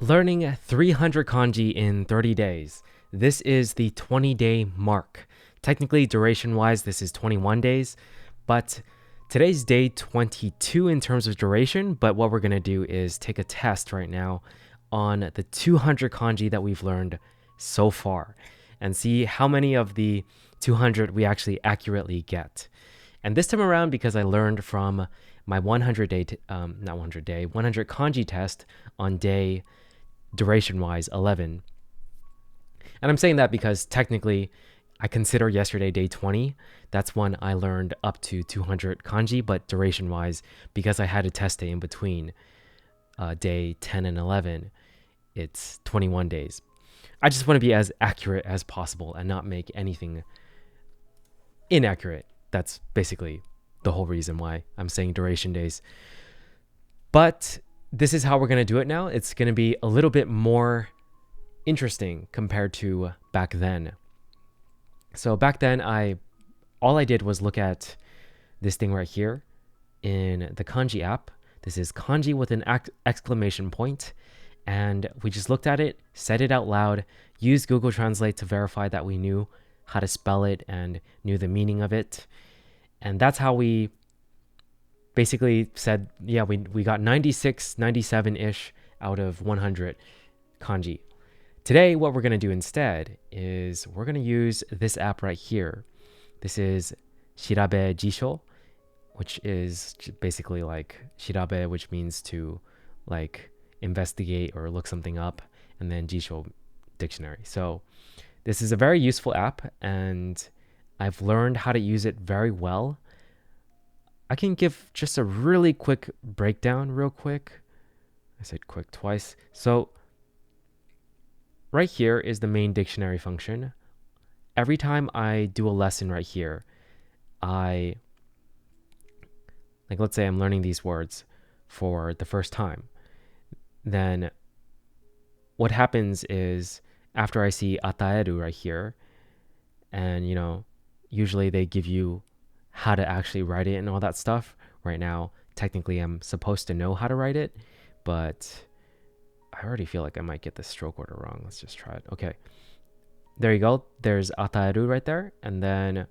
Learning 300 kanji in 30 days. This is the 20-day mark. Technically, duration-wise, this is 21 days, but today's day 22 in terms of duration, but what we're going to do is take a test right now on the 200 kanji that we've learned so far and see how many of the 200 we actually accurately get. And this time around, because I learned from my 100 kanji test on day duration-wise 11. And I'm saying that because technically I consider yesterday day 20. That's when I learned up to 200 kanji, but duration-wise, because I had a test day in between day 10 and 11, it's 21 days. I just want to be as accurate as possible and not make anything inaccurate. That's basically the whole reason why I'm saying duration days. But this is how we're going to do it now. It's going to be a little bit more interesting compared to back then. So back then, all I did was look at this thing right here in the Kanji app. This is kanji with an exclamation point. And we just looked at it, said it out loud, used Google Translate to verify that we knew how to spell it and knew the meaning of it. And that's how we basically said, yeah, we got 96, 97-ish out of 100 kanji. Today, what we're going to do instead is we're going to use this app right here. This is Shirabe Jisho, which is basically like Shirabe, which means to like investigate or look something up, and then Jisho dictionary. So this is a very useful app, and I've learned how to use it very well. I can give just a really quick breakdown real quick. I said quick twice. So right here is the main dictionary function. Every time I do a lesson right here, let's say I'm learning these words for the first time. Then what happens is after I see ataeru right here, and usually they give you how to actually write it and all that stuff. Right now, technically I'm supposed to know how to write it, but I already feel like I might get the stroke order wrong. Let's just try it. Okay. There you go. There's ataeru right there. And then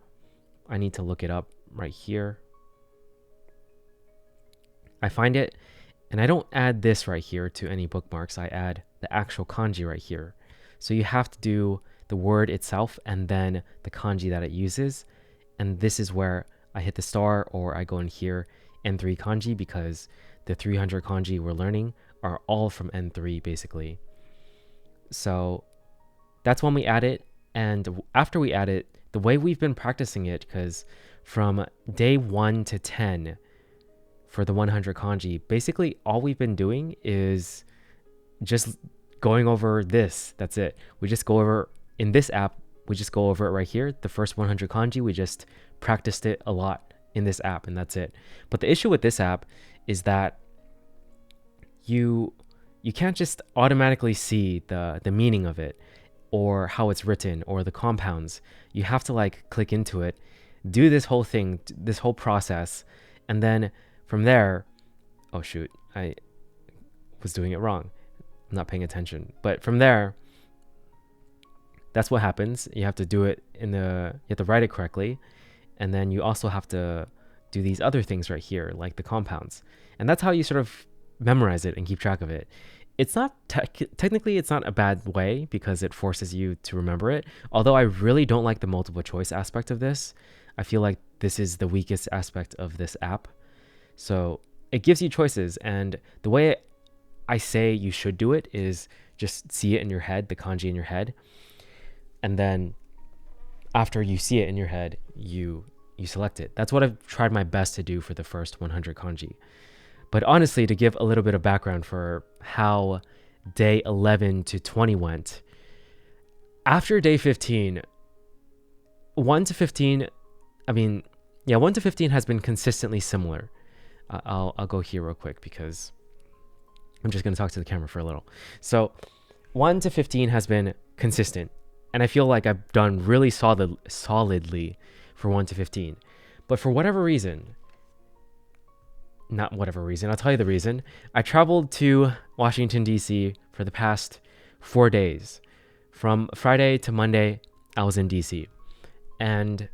I need to look it up right here. I find it, and I don't add this right here to any bookmarks. I add the actual kanji right here. So you have to do the word itself and then the kanji that it uses. And this is where I hit the star, or I go in here, N3 kanji, because the 300 kanji we're learning are all from N3 basically. So that's when we add it. And after we add it, the way we've been practicing it, because from day 1 to 10 for the 100 kanji, basically all we've been doing is just going over this. That's it. We just go over in this app. We just go over it right here. The first 100 kanji, we just practiced it a lot in this app, and that's it. But the issue with this app is that you can't just automatically see the meaning of it or how it's written or the compounds. You have to like click into it, do this whole thing, this whole process, and then from there, oh shoot, I was doing it wrong. I'm not paying attention. But from there, that's what happens. You have to do it you have to write it correctly. And then you also have to do these other things right here, like the compounds. And that's how you sort of memorize it and keep track of it. It's not technically, it's not a bad way because it forces you to remember it. Although I really don't like the multiple choice aspect of this. I feel like this is the weakest aspect of this app. So it gives you choices. And the way I say you should do it is just see it in your head, the kanji in your head. And then after you see it in your head, you select it. That's what I've tried my best to do for the first 100 kanji. But honestly, to give a little bit of background for how day 11 to 20 went, after day 15, 1 to 15, 1 to 15 has been consistently similar. I'll go here real quick because I'm just going to talk to the camera for a little. So 1 to 15 has been consistent. And I feel like I've done really solidly for 1 to 15. But for whatever reason, not whatever reason, I'll tell you the reason. I traveled to Washington, D.C. for the past 4 days. From Friday to Monday, I was in D.C. And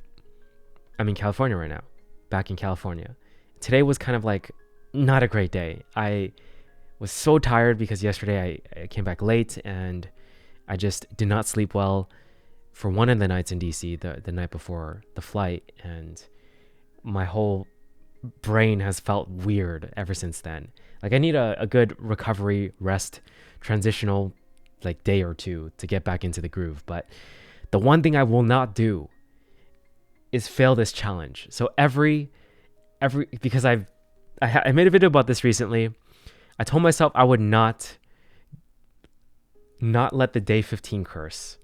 I'm in California right now, back in California. Today was kind of like not a great day. I was so tired because yesterday I came back late and I just did not sleep well for one of the nights in DC, the night before the flight, and my whole brain has felt weird ever since then. Like I need a good recovery, rest, transitional like day or two to get back into the groove. But the one thing I will not do is fail this challenge. So every because I made a video about this recently. I told myself I would not let the day 15 curse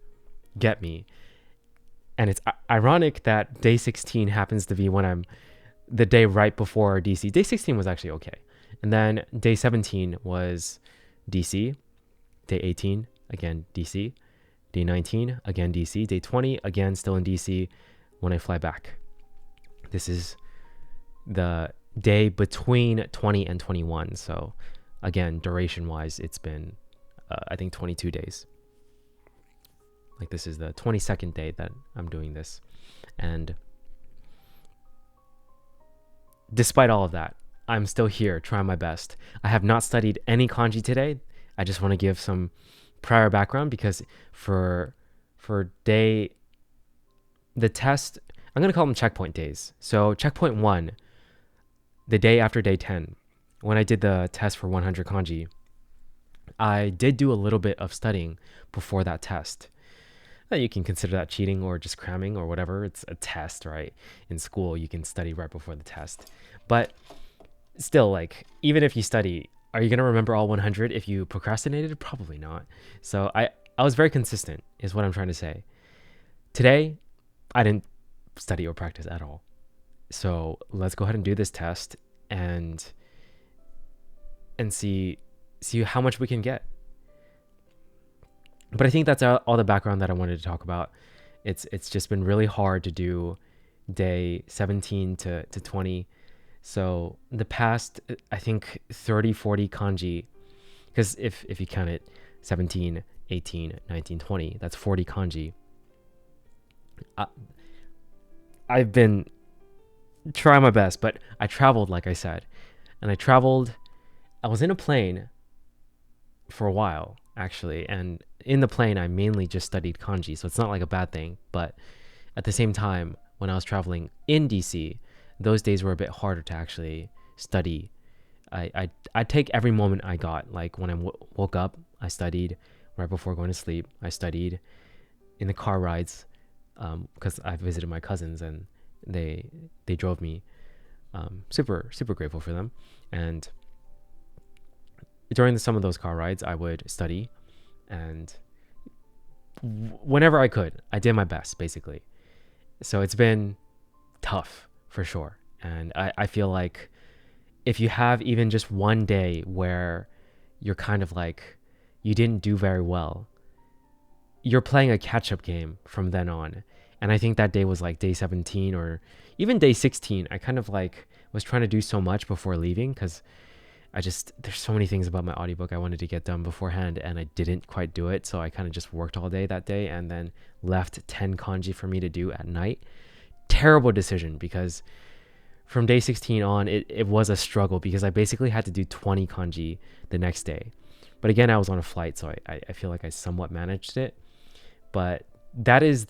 get me. And it's ironic that day 16 happens to be when I'm the day right before DC. Day 16 was actually okay. And then day 17 was DC. Day 18, again, DC. Day 19, again, DC. Day 20, again, still in DC when I fly back. This is the day between 20 and 21. So again, duration wise, it's been, I think 22 days. Like this is the 22nd day that I'm doing this. And despite all of that, I'm still here trying my best. I have not studied any kanji today. I just want to give some prior background because for the test, I'm going to call them checkpoint days. So checkpoint 1, the day after day 10, when I did the test for 100 kanji, I did do a little bit of studying before that test. You can consider that cheating or just cramming or whatever. It's a test, right? In school, you can study right before the test. But still, like, even if you study, are you going to remember all 100 if you procrastinated? Probably not. So I was very consistent, is what I'm trying to say. Today, I didn't study or practice at all. So let's go ahead and do this test and see how much we can get. But I think that's all the background that I wanted to talk about. It's just been really hard to do day 17 to 20. So the past, I think 30, 40 kanji, because if you count it 17, 18, 19, 20, that's 40 kanji. I've been trying my best, but I traveled, like I said, and I was in a plane for a while, actually, and in the plane, I mainly just studied kanji, so it's not like a bad thing. But at the same time, when I was traveling in DC, those days were a bit harder to actually study. I take every moment I got. Like when I woke up, I studied. Right before going to sleep, I studied. In the car rides, because I visited my cousins and they drove me. Super grateful for them. And during some of those car rides, I would study. And whenever I could, I did my best, basically. So it's been tough, for sure. And I feel like if you have even just one day where you're kind of like, you didn't do very well, you're playing a catch-up game from then on. And I think that day was like day 17 or even day 16. I kind of like was trying to do so much before leaving because there's so many things about my audiobook I wanted to get done beforehand and I didn't quite do it. So I kind of just worked all day that day and then left 10 kanji for me to do at night. Terrible decision because from day 16 on, it was a struggle because I basically had to do 20 kanji the next day. But again, I was on a flight, so I feel like I somewhat managed it. But that is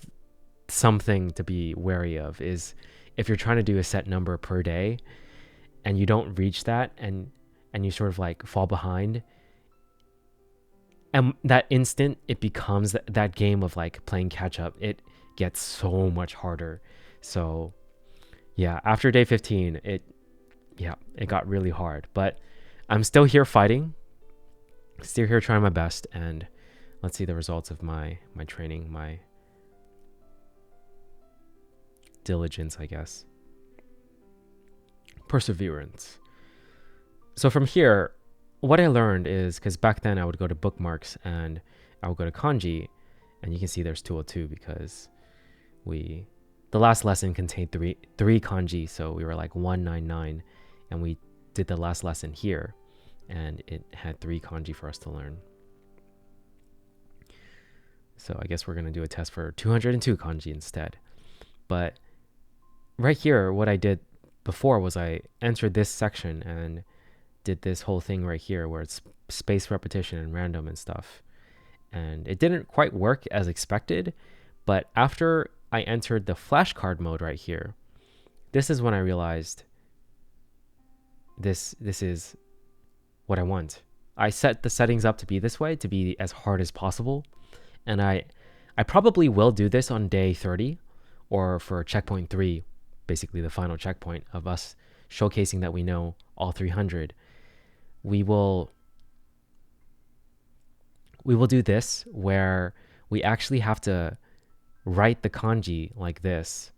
something to be wary of, is if you're trying to do a set number per day and you don't reach that and you sort of like fall behind, and that instant it becomes that game of like playing catch up, it gets so much harder. So yeah, after day 15, it got really hard, but I'm still here fighting, still here trying my best, and let's see the results of my training, my diligence, I guess. Perseverance. So from here, what I learned is, because back then I would go to bookmarks and I would go to kanji, and you can see there's 202 because the last lesson contained three kanji, so we were like 199, and we did the last lesson here, and it had 3 kanji for us to learn. So I guess we're going to do a test for 202 kanji instead. But right here, what I did before was I entered this section and did this whole thing right here where it's spaced repetition and random and stuff. And it didn't quite work as expected, but after I entered the flashcard mode right here, this is when I realized this is what I want. I set the settings up to be this way, to be as hard as possible. And I probably will do this on day 30 or for checkpoint 3, basically the final checkpoint of us showcasing that we know all 300. We will do this where we actually have to write the kanji like this.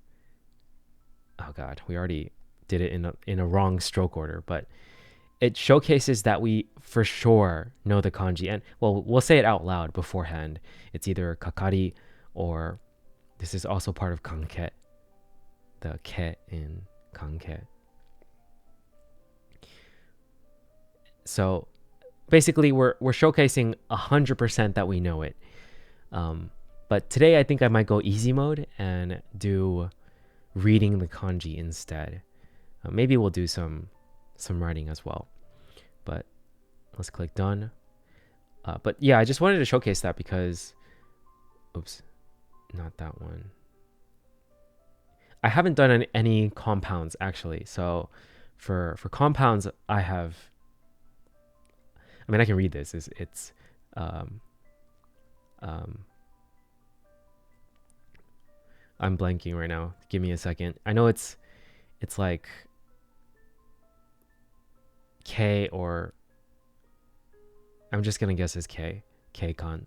Oh god, we already did it in a wrong stroke order, but it showcases that we for sure know the kanji. And well, we'll say it out loud beforehand. It's either kakari or this is also part of kanke, the ke in kanke. So basically we're showcasing 100% that we know it. But today I think I might go easy mode and do reading the kanji instead. Maybe we'll do some writing as well. But let's click done. But yeah, I just wanted to showcase that because, oops, not that one. I haven't done any compounds actually. So for compounds, I can read this. It's I'm blanking right now. Give me a second. I know it's like K, or I'm just gonna guess it's K-con.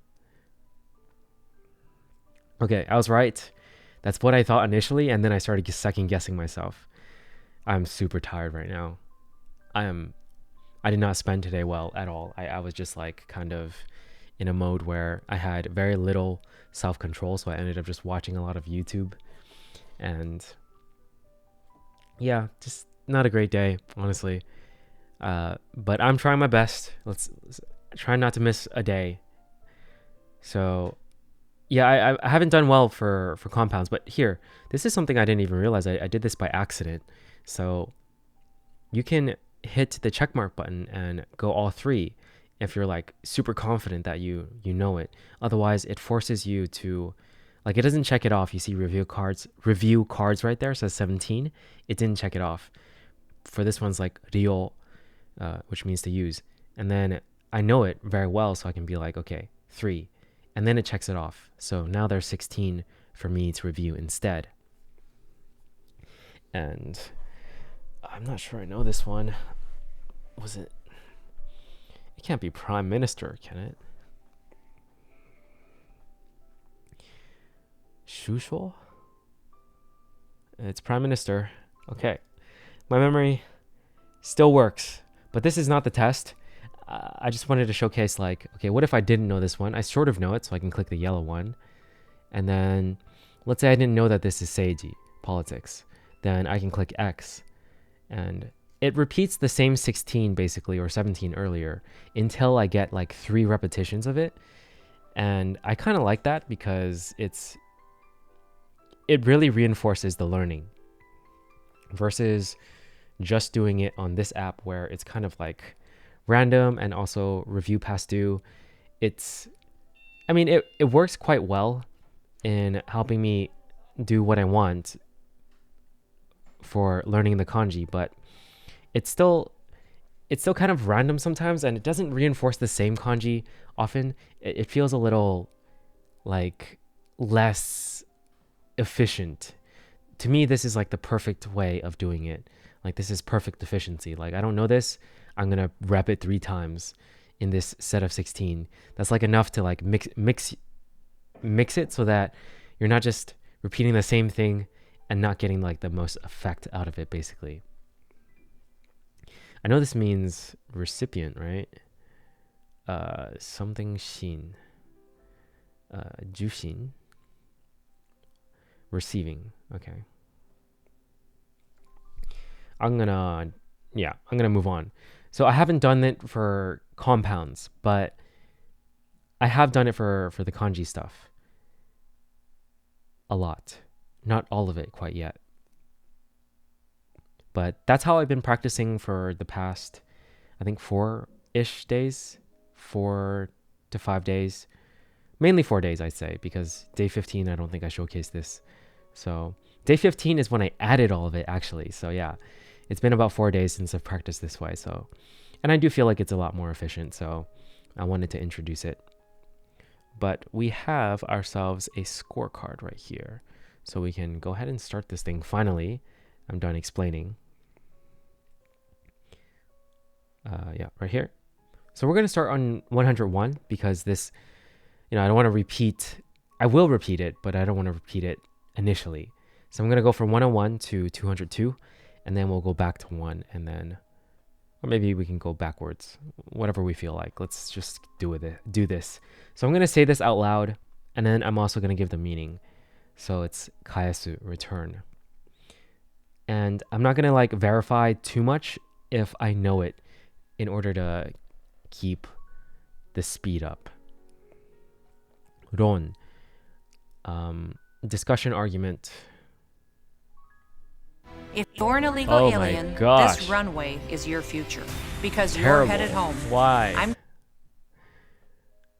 Okay, I was right. That's what I thought initially, and then I started second guessing myself. I'm super tired right now. I did not spend today well at all. I was just like kind of in a mode where I had very little self-control, so I ended up just watching a lot of YouTube. And yeah, just not a great day, honestly. But I'm trying my best. Let's try not to miss a day. So yeah, I haven't done well for compounds, but here, this is something I didn't even realize. I did this by accident. So you can hit the checkmark button and go all 3 if you're like super confident that you know it. Otherwise, it forces you to, like, it doesn't check it off. You see review cards right there, says 17. It didn't check it off. For this one's like ryo, which means to use. And then I know it very well, so I can be like, okay, 3. And then it checks it off. So now there's 16 for me to review instead. And I'm not sure I know this one. Was it? It can't be Prime Minister, can it? Shusho? It's Prime Minister. Okay. My memory still works, but this is not the test. I just wanted to showcase, like, okay, what if I didn't know this one? I sort of know it, so I can click the yellow one. And then, let's say I didn't know that this is Seiji, politics. Then I can click X. And it repeats the same 16, basically, or 17 earlier, until I get, like, 3 repetitions of it. And I kind of like that because it really reinforces the learning. Versus just doing it on this app where it's kind of like random and also review past due. It works quite well in helping me do what I want for learning the kanji, but it's still kind of random sometimes, and it doesn't reinforce the same kanji often. It feels a little like less efficient. To me, this is like the perfect way of doing it. Like, this is perfect efficiency. Like, I don't know this, I'm gonna rep it 3 times in this set of 16. That's like enough to like mix it so that you're not just repeating the same thing and not getting like the most effect out of it, basically. I know this means recipient, right? Something shin. Jushin. Receiving. Okay. I'm gonna yeah, I'm gonna move on. So I haven't done it for compounds, but I have done it for the kanji stuff a lot. Not all of it quite yet, but that's how I've been practicing for the past, I think, 4-ish days, 4 to 5 days, mainly 4 days, I'd say, because day 15, I don't think I showcased this. So day 15 is when I added all of it, actually. So yeah, it's been about 4 days since I've practiced this way. So, and I do feel like it's a lot more efficient. So I wanted to introduce it. But we have ourselves a scorecard right here. So we can go ahead and start this thing. Finally, I'm done explaining. Yeah, right here. So we're going to start on 101 because this, I don't want to repeat. I will repeat it, but I don't want to repeat it initially. So I'm going to go from 101 to 202, and then we'll go back to 1, and then, or maybe we can go backwards, whatever we feel like. Let's just do this. So I'm going to say this out loud, and then I'm also going to give the meaning. So it's kaesu, return. And I'm not going to like verify too much if I know it in order to keep the speed up. Ron. Discussion, argument. If you're an illegal alien, this runway is your future because you're headed home. Why?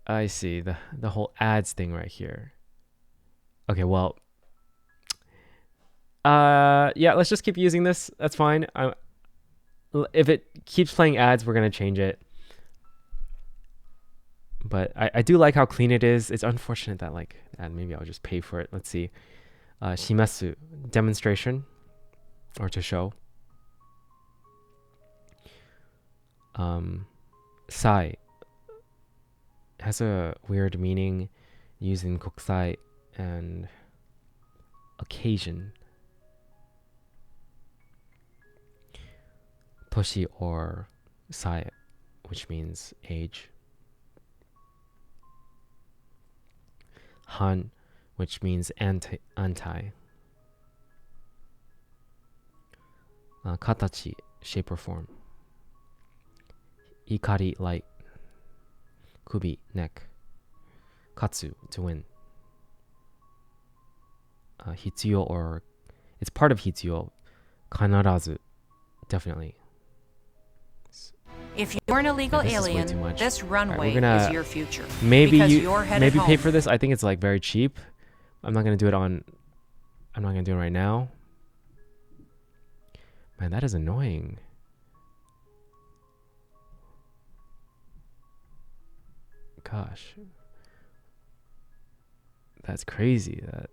I see the whole ads thing right here. Okay, well, yeah, let's just keep using this. That's fine. If it keeps playing ads, we're gonna change it. But I do like how clean it is. It's unfortunate that like, and maybe I'll just pay for it. Let's see. Shimasu, demonstration, or to show. Sai has a weird meaning used in kokusai and occasion. Toshi or sai, which means age. Han, which means anti. Katachi, shape or form. Ikari, light. Kubi, neck. Katsu, to win. Hitsuyo, or it's part of hitsuyo. Kanarazu, definitely. If you're an illegal alien, this runway is your future. Maybe pay for this. I think it's like very cheap. I'm not gonna do it right now. Man, that is annoying. Gosh, that's crazy. That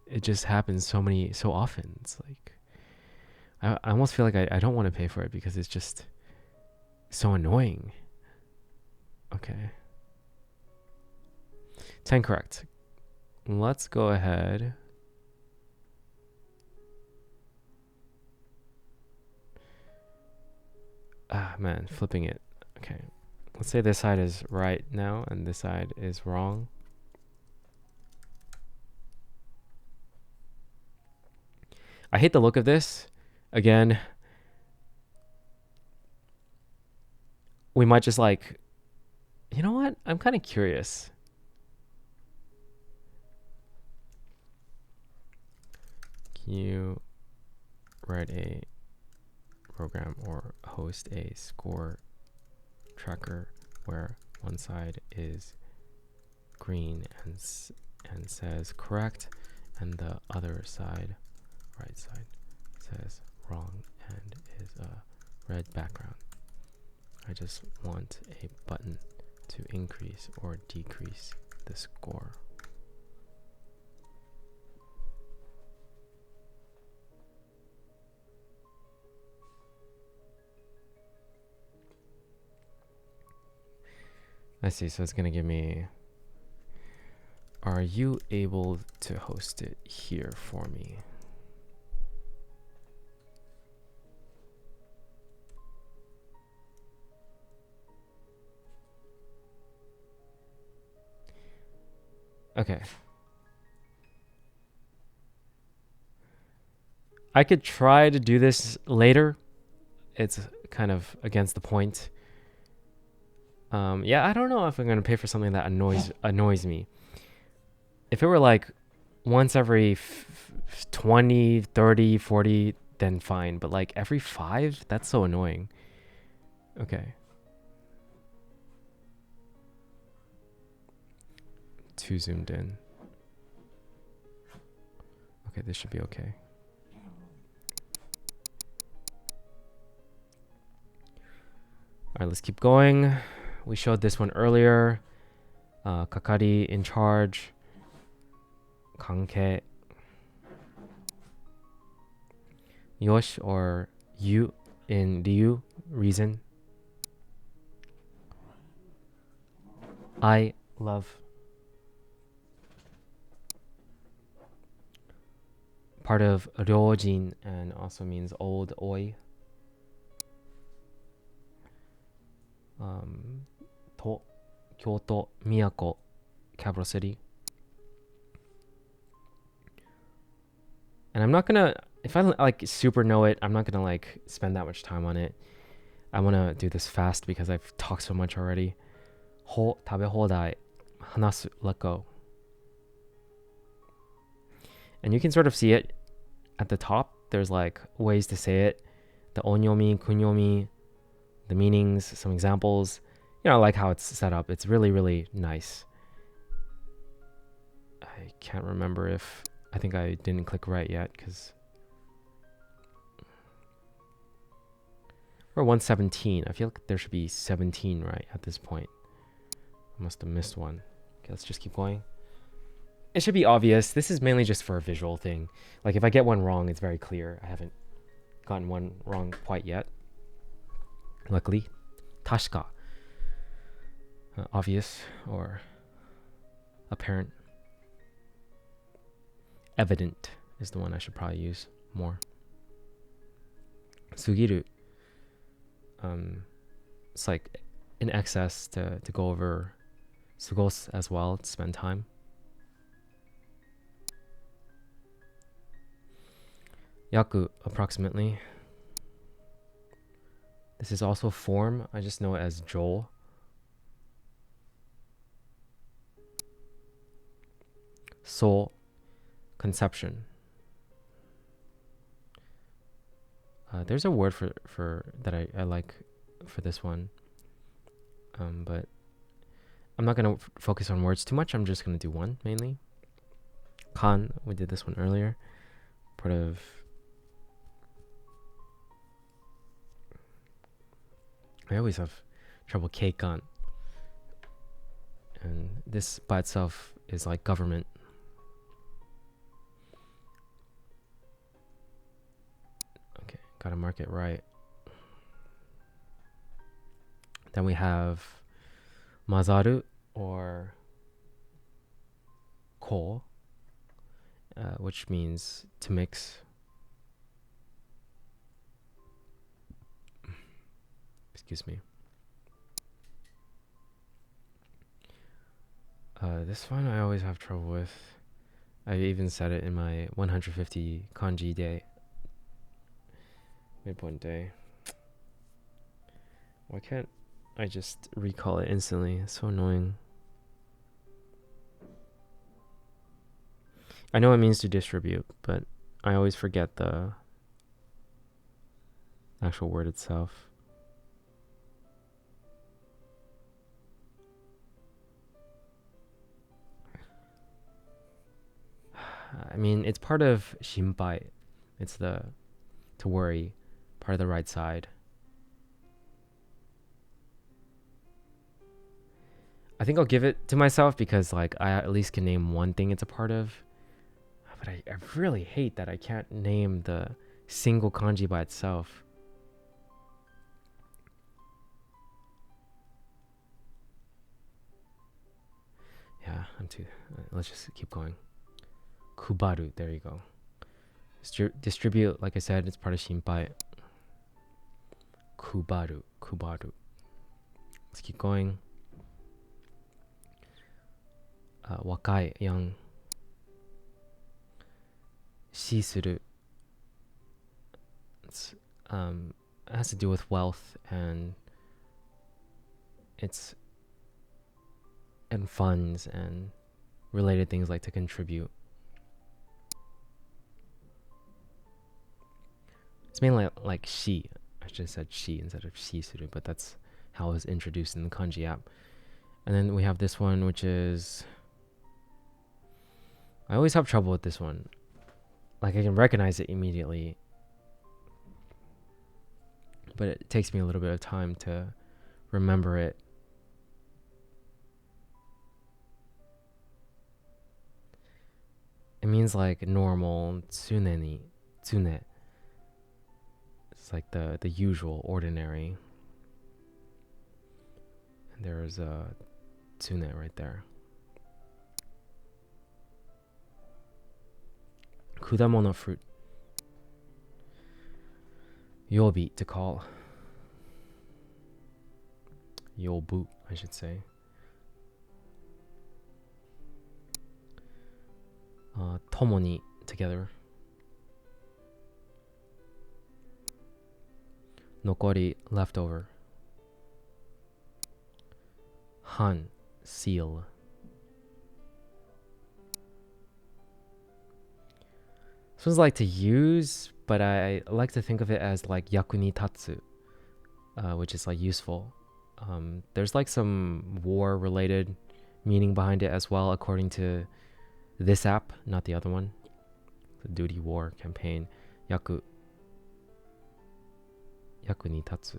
it just happens so often. It's like I almost feel like I don't want to pay for it because it's just so annoying. Okay. 10 correct. Let's go ahead. Man, flipping it. Okay. Let's say this side is right now and this side is wrong. I hate the look of this. Again, we might just like, you know what? I'm kind of curious. Can you write a program or host a score tracker where one side is green and says correct, and the other side, right side, says wrong and is a red background? I just want a button to increase or decrease the score. I see, so it's gonna give me, are you able to host it here for me? Okay. I could try to do this later. It's kind of against the point. Yeah, I don't know if I'm gonna pay for something that annoys me. If it were like once every 20, 30, 40, then fine. But like every 5, that's so annoying. Okay. Too zoomed in. Okay, this should be okay. All right, let's keep going. We showed this one earlier. Kakari, in charge. Kanke. Yosh, or you, in Ryu, reason. I love. Part of Ryojin and also means old oi. To, Kyoto, Miyako, capital city. And I'm not gonna, if I like super know it, I'm not gonna like spend that much time on it. I wanna do this fast because I've talked so much already. Ho, tabe hodai, hanasu, let go. And you can sort of see it at the top. There's like ways to say it. The onyomi, kunyomi, the meanings, some examples. You know, I like how it's set up. It's really, really nice. I can't remember if, I think I didn't click right yet because we're 117. I feel like there should be 17 right at this point. I must have missed one. Okay, let's just keep going. It should be obvious. This is mainly just for a visual thing. Like if I get one wrong, it's very clear. I haven't gotten one wrong quite yet. Luckily. Tashka. Obvious or apparent. Evident is the one I should probably use more. Sugiru. It's like in excess to go over. Sugos as well, to spend time. Yaku, approximately. This is also form. I just know it as Joel. Soul, conception. There's a word for that I like for this one. But I'm not going to focus on words too much. I'm just going to do one mainly. Kan, we did this one earlier. Part of I always have trouble keikan. And this by itself is like government. Okay, gotta mark it right. Then we have mazaru or ko, which means to mix. Excuse me. This one I always have trouble with. I even said it in my 150 kanji day. Midpoint day. Why can't I just recall it instantly? It's so annoying. I know it means to distribute, but I always forget the actual word itself. I mean, it's part of shinpai. It's the to worry, part of the right side. I think I'll give it to myself because like I at least can name one thing it's a part of. But I really hate that I can't name the single kanji by itself. Yeah, I'm too. Let's just keep going. Kubaru, there you go. Distribute, like I said, it's part of shinpai. Kubaru. Let's keep going. Wakai, young. Shi suru. It's has to do with wealth and it's and funds and related things like to contribute. It's mainly like she. I should have said she instead of shisuru, but that's how it was introduced in the kanji app. And then we have this one, which is... I always have trouble with this one. Like, I can recognize it immediately, but it takes me a little bit of time to remember it. It means like normal, tsune ni, tsune. It's like the usual, ordinary. And there's a tsune right there. Kudamono, fruit. Yobi, to call. Yobu, I should say. Tomo ni, together. Nokori, leftover. Han, seal. This one's like to use, but I like to think of it as like yaku ni tatsu, which is like useful. There's like some war related meaning behind it as well, according to this app, not the other one. The duty war campaign. Yaku ni tatsu.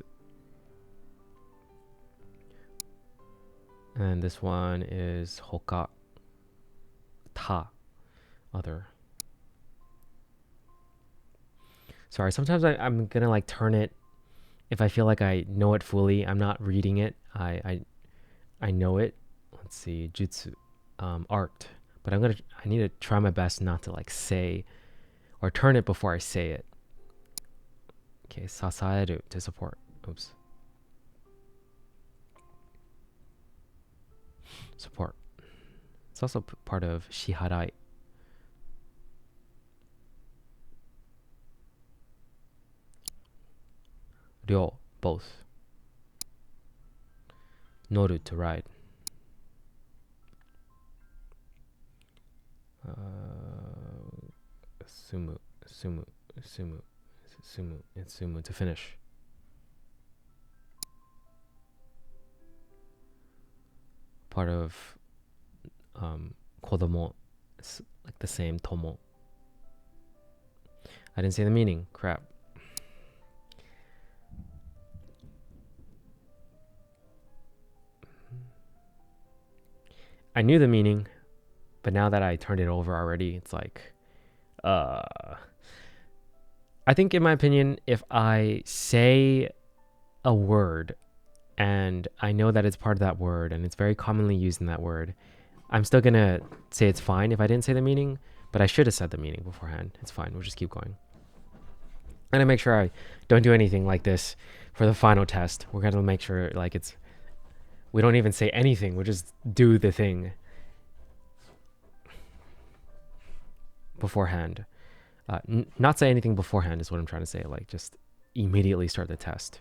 And this one is hoka, ta, other. Sorry, sometimes I'm gonna like turn it if I feel like I know it fully. I'm not reading it. I know it. Let's see, jutsu, art. But I need to try my best not to like say or turn it before I say it. Okay, sasaeru, to support. Oops. Support. It's also part of shiharai. Ryo, both. Noru, to ride. Sumu, and sumu, to finish. Part of kodomo, it's like the same, tomo. I didn't say the meaning, crap. I knew the meaning, but now that I turned it over already, it's like, I think, in my opinion, if I say a word and I know that it's part of that word and it's very commonly used in that word, I'm still gonna say it's fine if I didn't say the meaning, but I should have said the meaning beforehand. It's fine, we'll just keep going. And I make sure I don't do anything like this for the final test. We're gonna make sure like we don't even say anything, we'll just do the thing beforehand. Not say anything beforehand is what I'm trying to say. Like, just immediately start the test.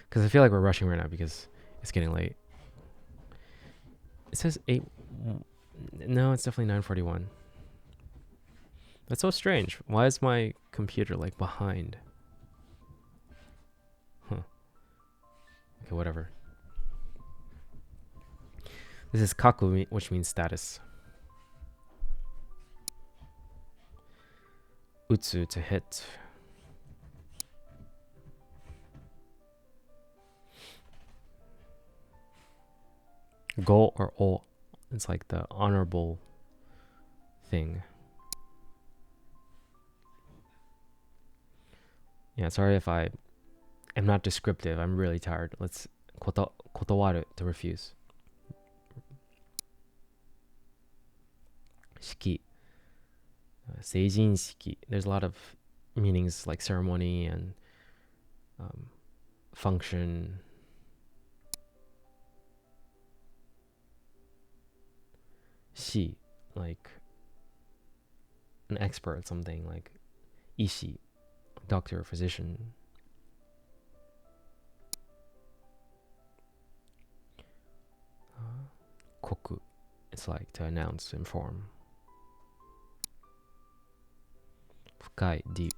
Because I feel like we're rushing right now because it's getting late. It says 8... No, it's definitely 9:41. That's so strange. Why is my computer, like, behind? Huh. Okay, whatever. This is kaku, which means status. Utsu, to hit. Go or o. It's like the honorable thing. Yeah, sorry if I am not descriptive. I'm really tired. Let's kotowaru, to refuse. Shiki. Seijin shiki. There's a lot of meanings like ceremony and function. Shi, like an expert at something, like ishi, doctor or physician. Koku, it's like to announce, inform. Fukai, deep.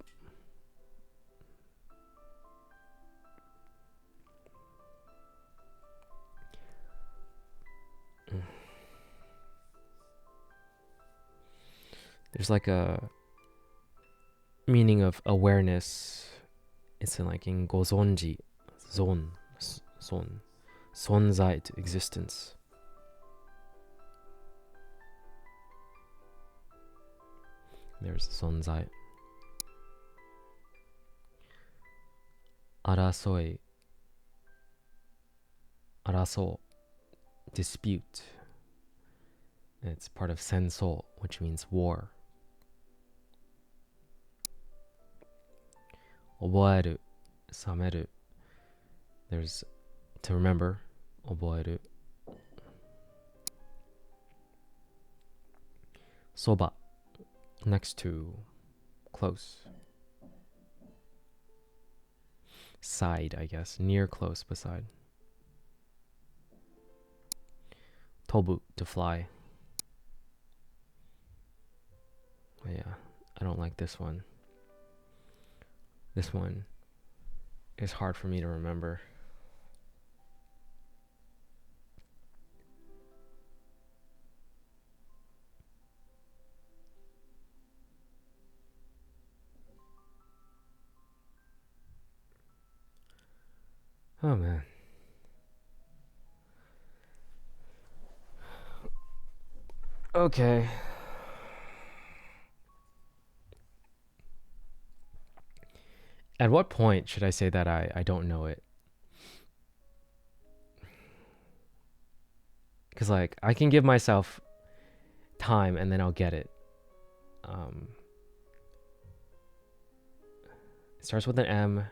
There's like a meaning of awareness. It's in like in gozonji, zon, sonzai, to existence. There's sonzai. Arasoi, araso, dispute. It's part of senso, which means war. Oboeru, sameru. There's to remember. Oboeru. Soba, next to, close. Side, I guess. Near, close, beside. Tobu, to fly. Oh, yeah, I don't like this one. This one is hard for me to remember. Oh man. Okay. At what point should I say that I don't know it? Because like I can give myself time and then I'll get it. It starts with an M,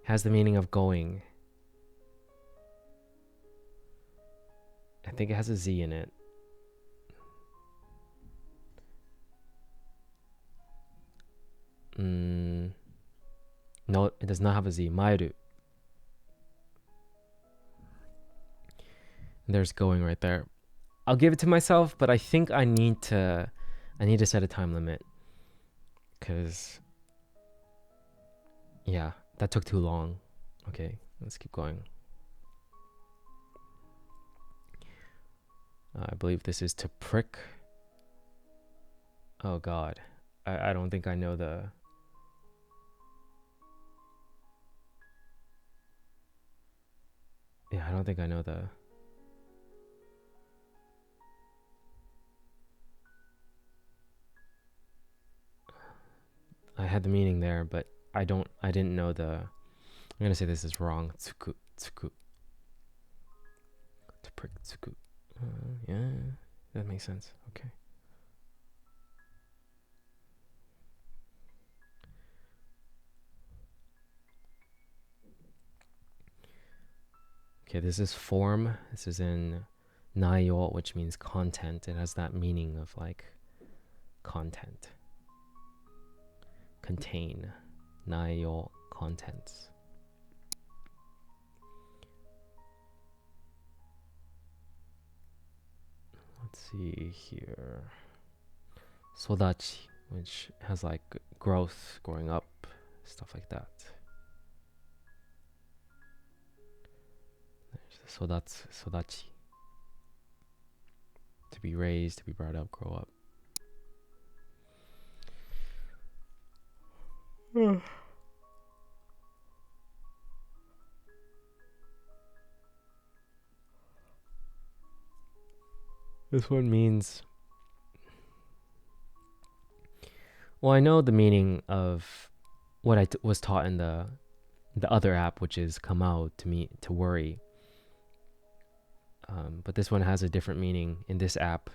has the meaning of going. I think it has a Z in it. No, it does not have a Z. Maeru. There's going right there. I'll give it to myself, but I think I need to set a time limit. Cause yeah, that took too long. Okay, let's keep going. I believe this is to prick. Oh god. I don't think I know the... Yeah, I don't think I know the... I had the meaning there, but I didn't know the... I'm gonna say this is wrong. Tsuku, tsuku. To prick, tsuku. Yeah, that makes sense. Okay. Okay, this is form. This is in nayo, which means content. It has that meaning of like content. Contain. Nayo, contents. Let's see here. Sodachi, which has like growth, growing up, stuff like that. There's sodachi. To be raised, to be brought up, grow up. This one means... Well, I know the meaning of what I was taught in the other app, which is kamau, to worry. But this one has a different meaning in this app,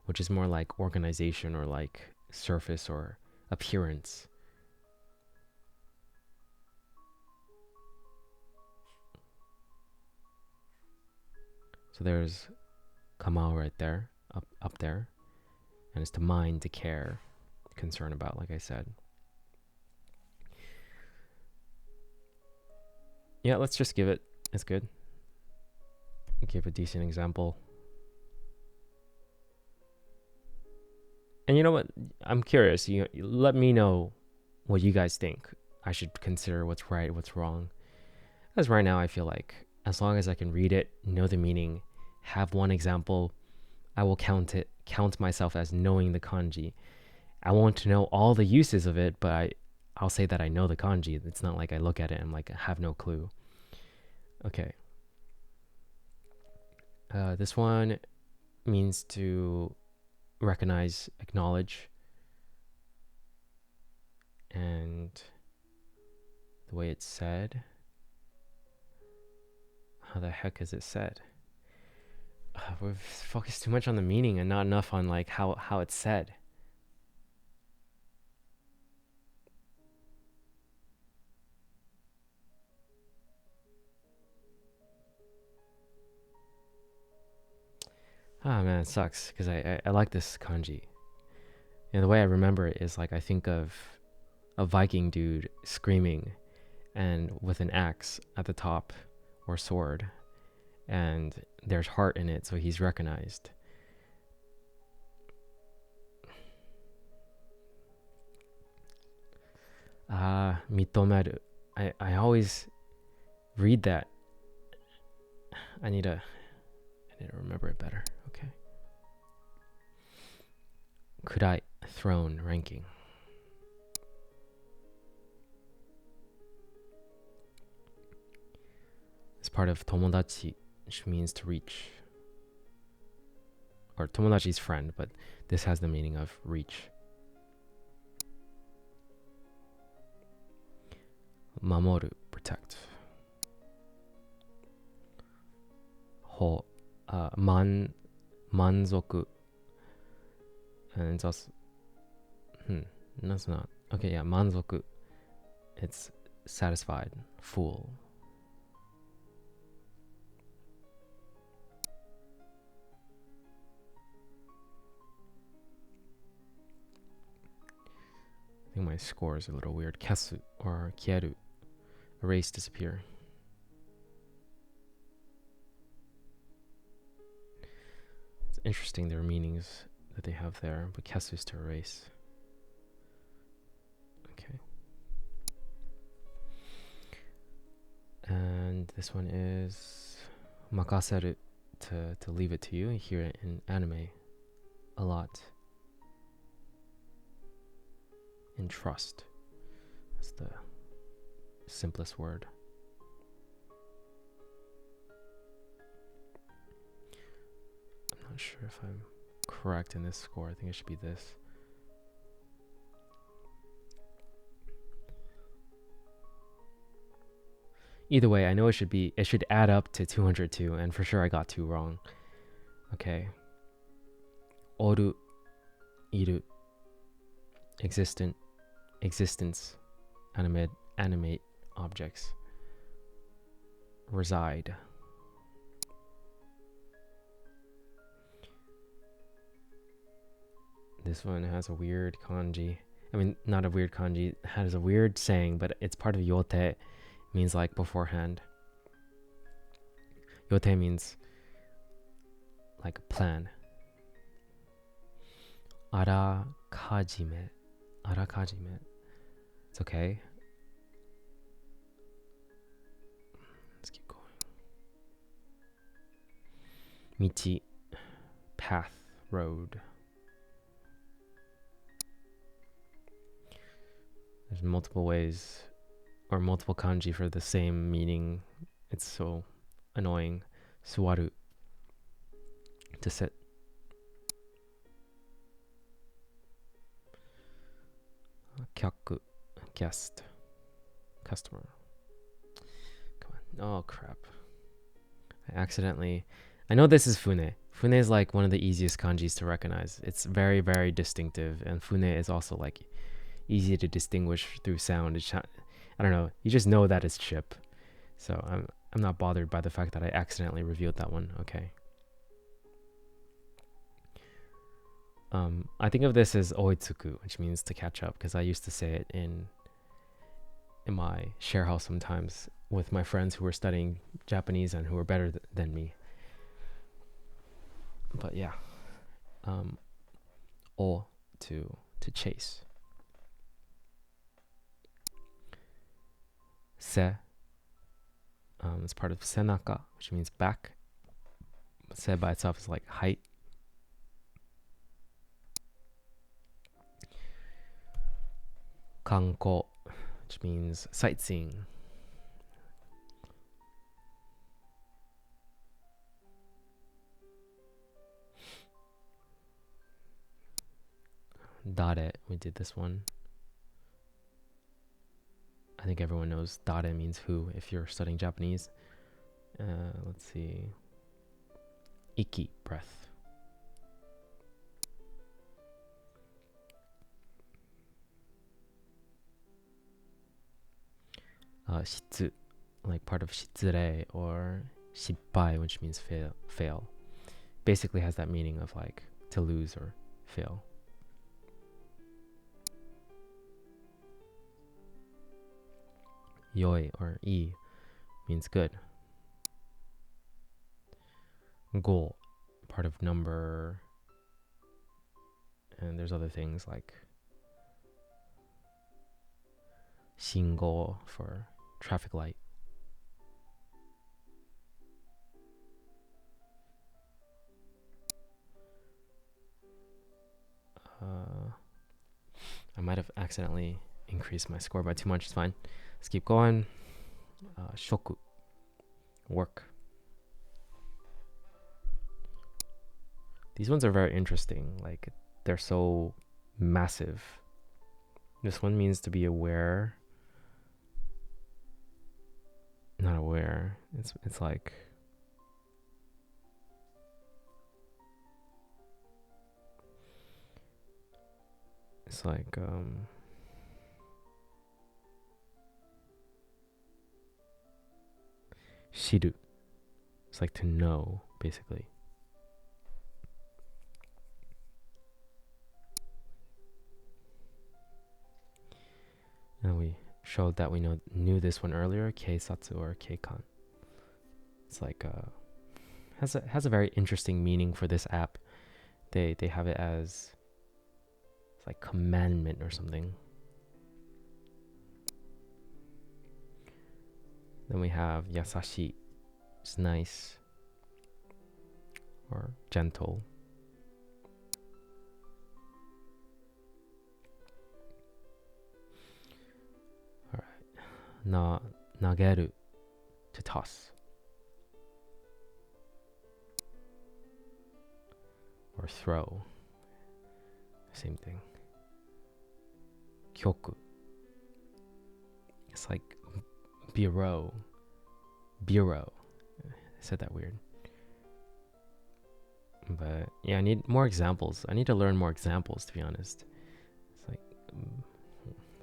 which is more like organization or like surface or appearance. So there's kamau right there, up there, and it's to mind, to care, concern about, like I said. Yeah, let's just give it. It's good. Give a decent example. And you know what? I'm curious. You let me know what you guys think. I should consider what's right, what's wrong. Because right now I feel like as long as I can read it, know the meaning, have one example, I will count myself as knowing the kanji. I won't know all the uses of it, but I'll say that I know the kanji. It's not like I look at it and I'm like, I have no clue. Okay. This one means to recognize, acknowledge, and the way it's said. How the heck is it said? We've focused too much on the meaning and not enough on like how it's said. Ah, man, it sucks because I like this kanji. And the way I remember it is like I think of a Viking dude screaming and with an axe at the top or sword, and there's heart in it, so he's recognized. Mitomeru. I always read that. I need to remember it better. Okay. Kurai, throne, ranking. It's part of tomodachi, which means to reach. Or tomodachi's friend, but this has the meaning of reach. Mamoru, protect. Ho, manzoku. And it's also, that's not. Okay, yeah, manzoku. It's satisfied, full. I think my score is a little weird. Kasu or kieru. Erase, disappear. It's interesting their meanings that they have there, but kasu is to erase. Okay. And this one is makaseru, to leave it to you. You hear it in anime a lot. In trust. That's the simplest word. I'm not sure if I'm correct in this score. I think it should be this. Either way, I know it should add up to 202, and for sure I got 2 wrong. Okay. Oru, iru, existence, animate objects, reside. This one has a weird kanji. I mean, not a weird kanji. It has a weird saying, but it's part of yote. It means like beforehand. Yote means like plan. Arakajime. It's okay. Let's keep going. Michi, path, road. There's multiple ways or multiple kanji for the same meaning. It's so annoying. Suwaru, to sit. Kyaku, guest, customer. Come on. Oh, crap. I know this is fune. Fune is like one of the easiest kanjis to recognize. It's very, very distinctive, and fune is also like easy to distinguish through sound. I don't know. You just know that it's ship. So I'm not bothered by the fact that I accidentally revealed that one. Okay. I think of this as oitsuku, which means to catch up, because I used to say it in in my share house sometimes with my friends who were studying Japanese and who were better than me. But yeah, o to chase. Se, it's part of senaka, which means back. Se by itself is like height. Kanko, which means sightseeing. Dare, we did this one. I think everyone knows dare means who if you're studying Japanese. Let's see. Iki, breath. Shitsu, like part of shitsure, or shippai, which means fail. Basically has that meaning of like to lose or fail. Yoi, or i, means good. Go, part of number, and there's other things like shingo for traffic light. I might have accidentally increased my score by too much. It's fine. Let's keep going. Shoku, work. These ones are very interesting. Like, they're so massive. This one means to be aware. Not aware. It's like shiru. It's like to know, basically. And we showed that we knew this one earlier, keisatsu or keikan. It's like has a very interesting meaning for this app. They have it as it's like commandment or something. Then we have yasashi, it's nice or gentle. All right, nageru, to toss or throw. Same thing. Kyoku, it's like bureau. I said that weird. But yeah, I need more examples. I need to learn more examples, to be honest. It's like,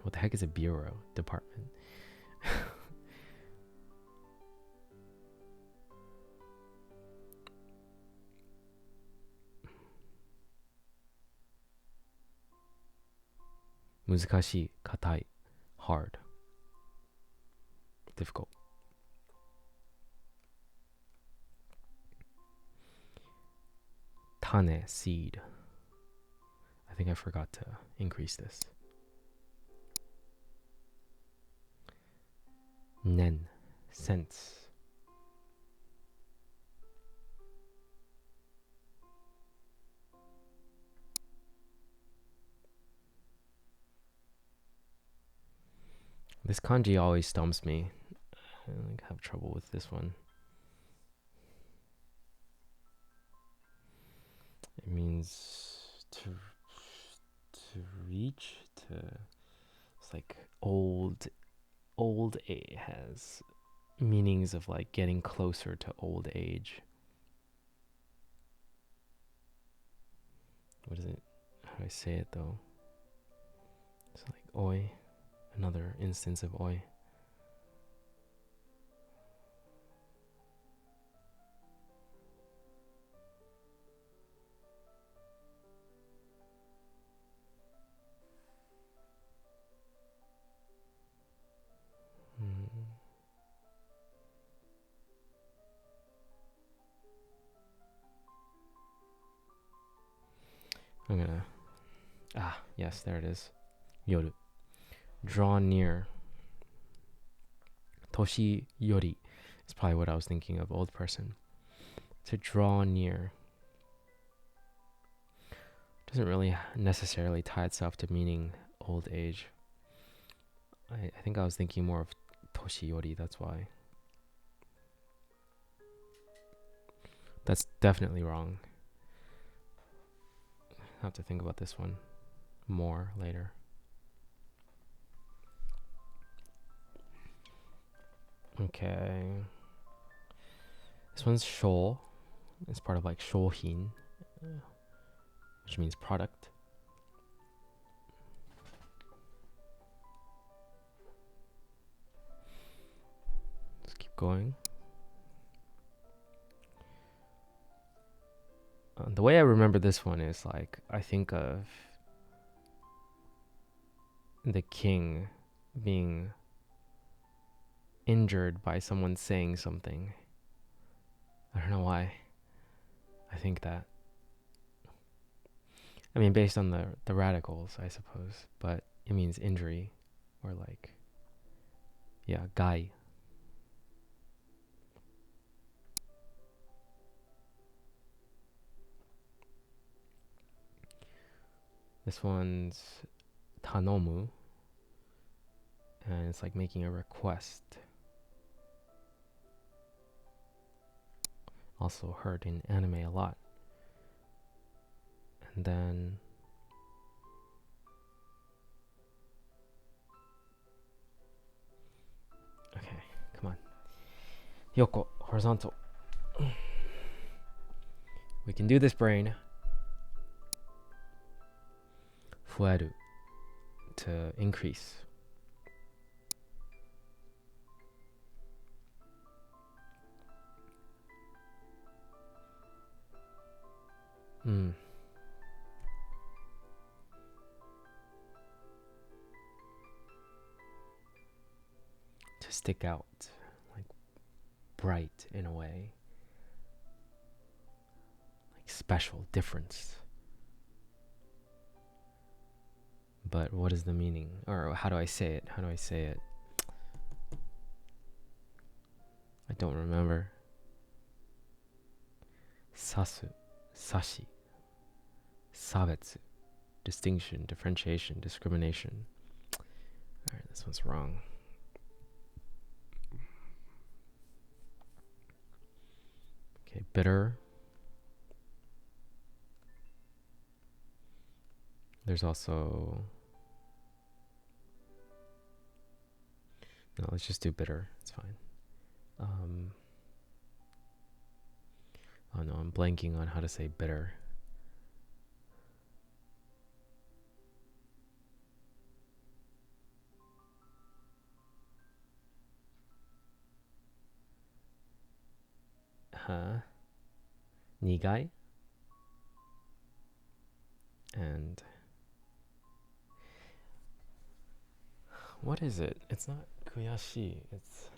what the heck is a bureau department? Muzukashii, katai, hard, difficult. Tane, seed. I think I forgot to increase this. Nen, sense. This kanji always stumps me. I have trouble with this one. It means to reach, to, it's like old has meanings of like getting closer to old age. What is it? How do I say it though? It's like oi, another instance of oi. I'm gonna... yes, there it is. Yoru. Draw near. Toshi yori is probably what I was thinking of, old person. To draw near. Doesn't really necessarily tie itself to meaning old age. I think I was thinking more of toshi yori, that's why. That's definitely wrong. I'll have to think about this one more later. Okay. This one's shou. It's part of like shouhin, which means product. Let's keep going. The way I remember this one is like, I think of the king being injured by someone saying something. I don't know why I think that. I mean, based on the radicals, I suppose, but it means injury or like, yeah, gai. This one's tanomu, and it's like making a request. Also heard in anime a lot. And then okay, come on. Yoko, horizontal. We can do this, brain. Fueru, to increase. To stick out, like bright in a way. Like special, difference. But what is the meaning? Or how do I say it? How do I say it? I don't remember. Sasu, sashi, sabetsu, distinction, differentiation, discrimination. Alright, this one's wrong. Okay, bitter. There's also... No, let's just do bitter. It's fine. Oh no, I'm blanking on how to say bitter. Nigai. And what is it? It's not kuyashi. It's...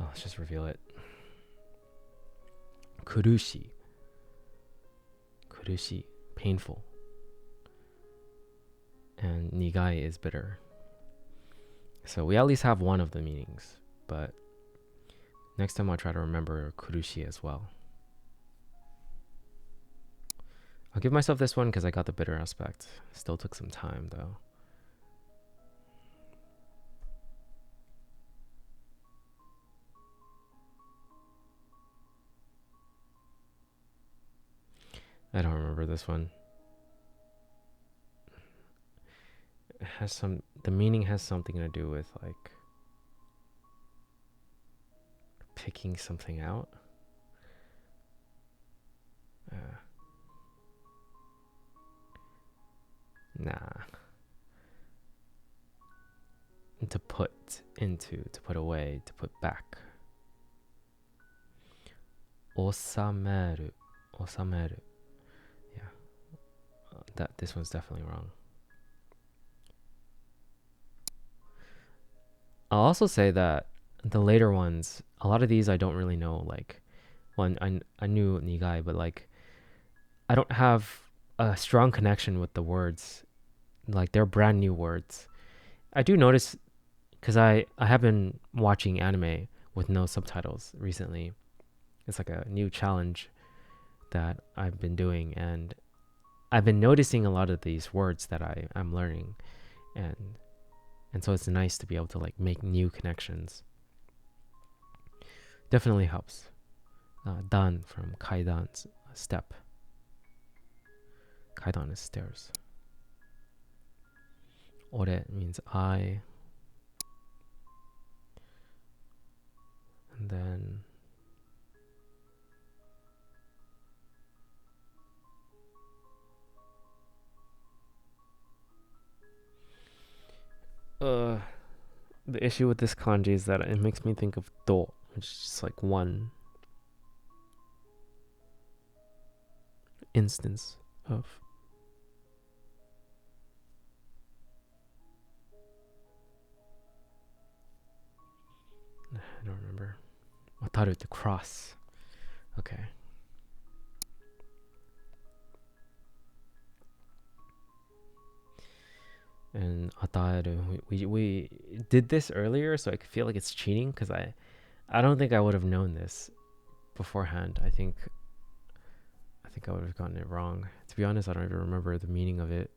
Oh, let's just reveal it. Kurushi. Kurushi, painful. And nigai is bitter. So we at least have one of the meanings, but next time I'll try to remember kurushi as well. I'll give myself this one because I got the bitter aspect. Still took some time though. I don't remember this one. It has the meaning has something to do with like picking something out. Nah. To put into, to put away, to put back. Osameru. Osameru. Yeah. This one's definitely wrong. I'll also say that the later ones a lot of these I don't really know. Like, well, I knew nigai, but like I don't have a strong connection with the words. Like they're brand new words. I do notice because I have been watching anime with no subtitles recently. It's like a new challenge that I've been doing, and I've been noticing a lot of these words that I'm learning, and so it's nice to be able to like make new connections. Definitely helps. Dan from kaidan's step. Kaidan is stairs. Ore means I. And then the issue with this kanji is that it makes me think of do, which is just like one instance of. I don't remember. Wataru, to cross. Okay. And ataru, we did this earlier, so I feel like it's cheating because I don't think I would have known this beforehand. I think I would have gotten it wrong. To be honest, I don't even remember the meaning of it.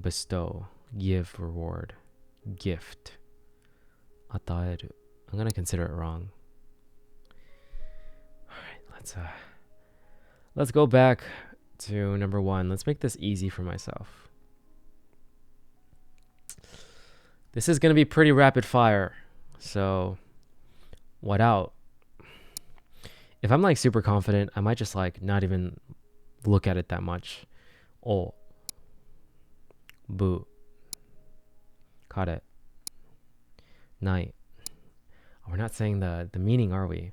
Bestow, give, reward, gift. Ataeru. I'm gonna consider it wrong. Alright, let's go back to number 1. Let's make this easy for myself. This is gonna be pretty rapid fire, so what out? If I'm like super confident, I might just like not even look at it that much. O, bu, kare, nai. We're not saying the meaning, are we?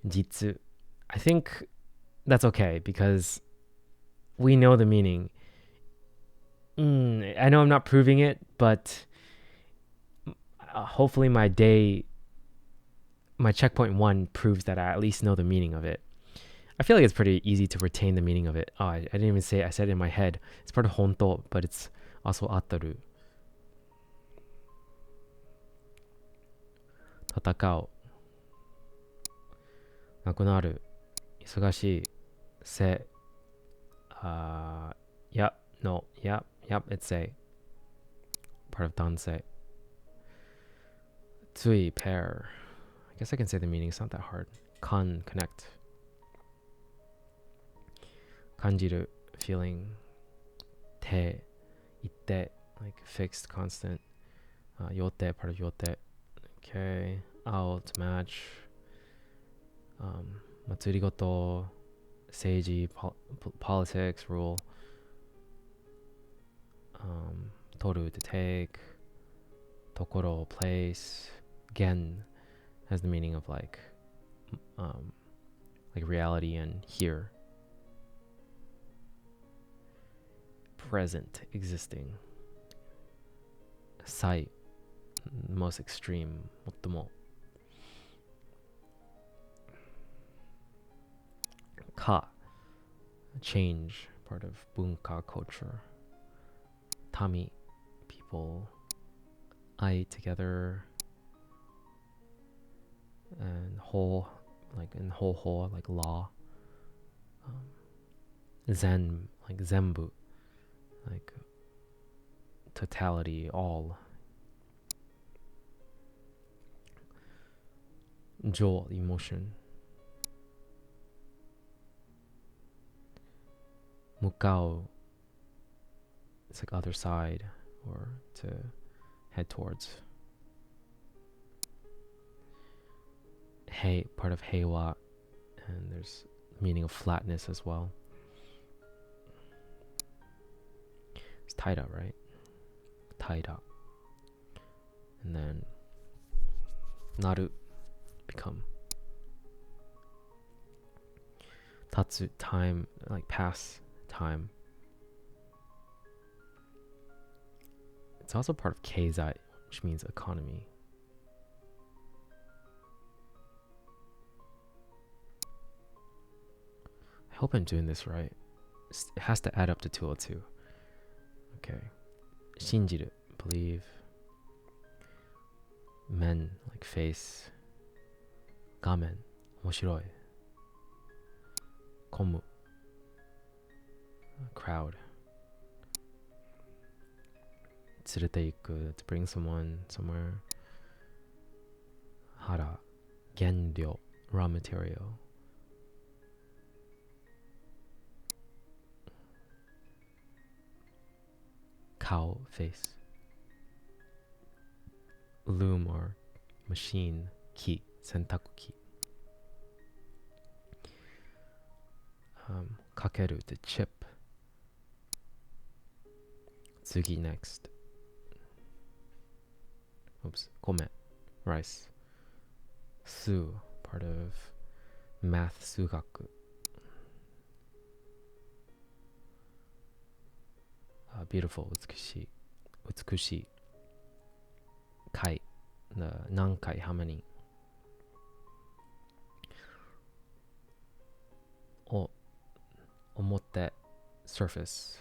Jitsu. I think that's okay because we know the meaning. I know I'm not proving it, but hopefully my checkpoint 1 proves that I at least know the meaning of it. I feel like it's pretty easy to retain the meaning of it. Oh, I didn't even say it. I said it in my head. It's part of honto, but it's also ataru. Tatakao. Nakunaru. Isogashii. Se. Yep. No. Yep. It's a part of dansei. Tsui, pair. I guess I can say the meaning. It's not that hard. Kan, connect. Kanjiru, feeling. Te, itte, like fixed, constant. Yote, part of yote. Okay. Ao, to match. Matsurigoto, seiji, politics, rule. Toru, to take. Tokoro, place. Gen has the meaning of like reality and here. Present, existing. Sai, most extreme. Motomo. Ka, change, part of bunka, culture. Tami, people. I, together. And whole, like in whole, like law. Zen, like zenbu, like totality, all. Jo, emotion. Mukao, it's like other side, or to head towards. Hei, part of heiwa, and there's meaning of flatness as well. It's tied up, right? Tied up. And then naru, become. Tatsu, time, like pass time. It's It's also part of keizai, which means economy. I hope I'm doing this right. It has to add up to 202. Okay. Shinjiru, believe. Men, like face. Gamen, 面白い. Komu, crowd. 連れて行く, to bring someone somewhere. Hara, 原料, raw material. Cow, face. Loom or machine, 機, 洗濯機. Kakeru, to chip. Tsugi, next. Oops, kome, rice. Su, part of math, sugaku. Beautiful, utsukushi. Utsukushi. Kai, the nankai, how many? Omote, surface,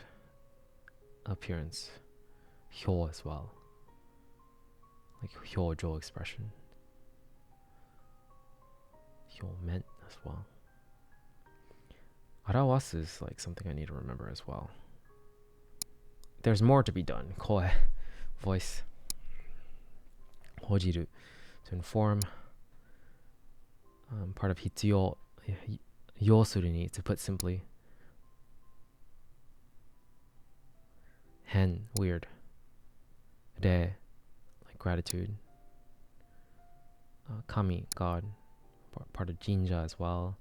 appearance. Hyo as well, like hyojo expression. Hyomen as well. Arawasu is like something I need to remember as well. There's more to be done. Koe, voice. Hojiru, to inform. Part of hitsuyo, yosuru ni, to put simply. Hen, weird. Re, like gratitude. Kami, God, part of jinja as well.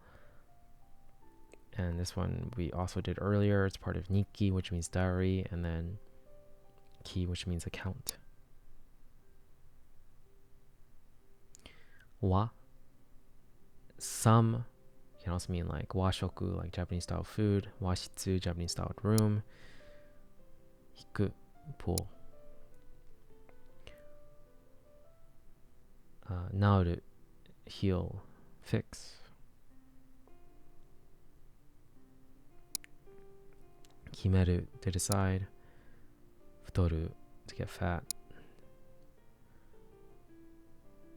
And this one we also did earlier. It's part of nikki, which means diary, and then ki, which means account. Wa, some, can also mean like washoku, like Japanese style food. Washitsu, Japanese style room. Hiku, pool. Naoru, heal, fix. Kimeru, to decide. Futoru, to get fat.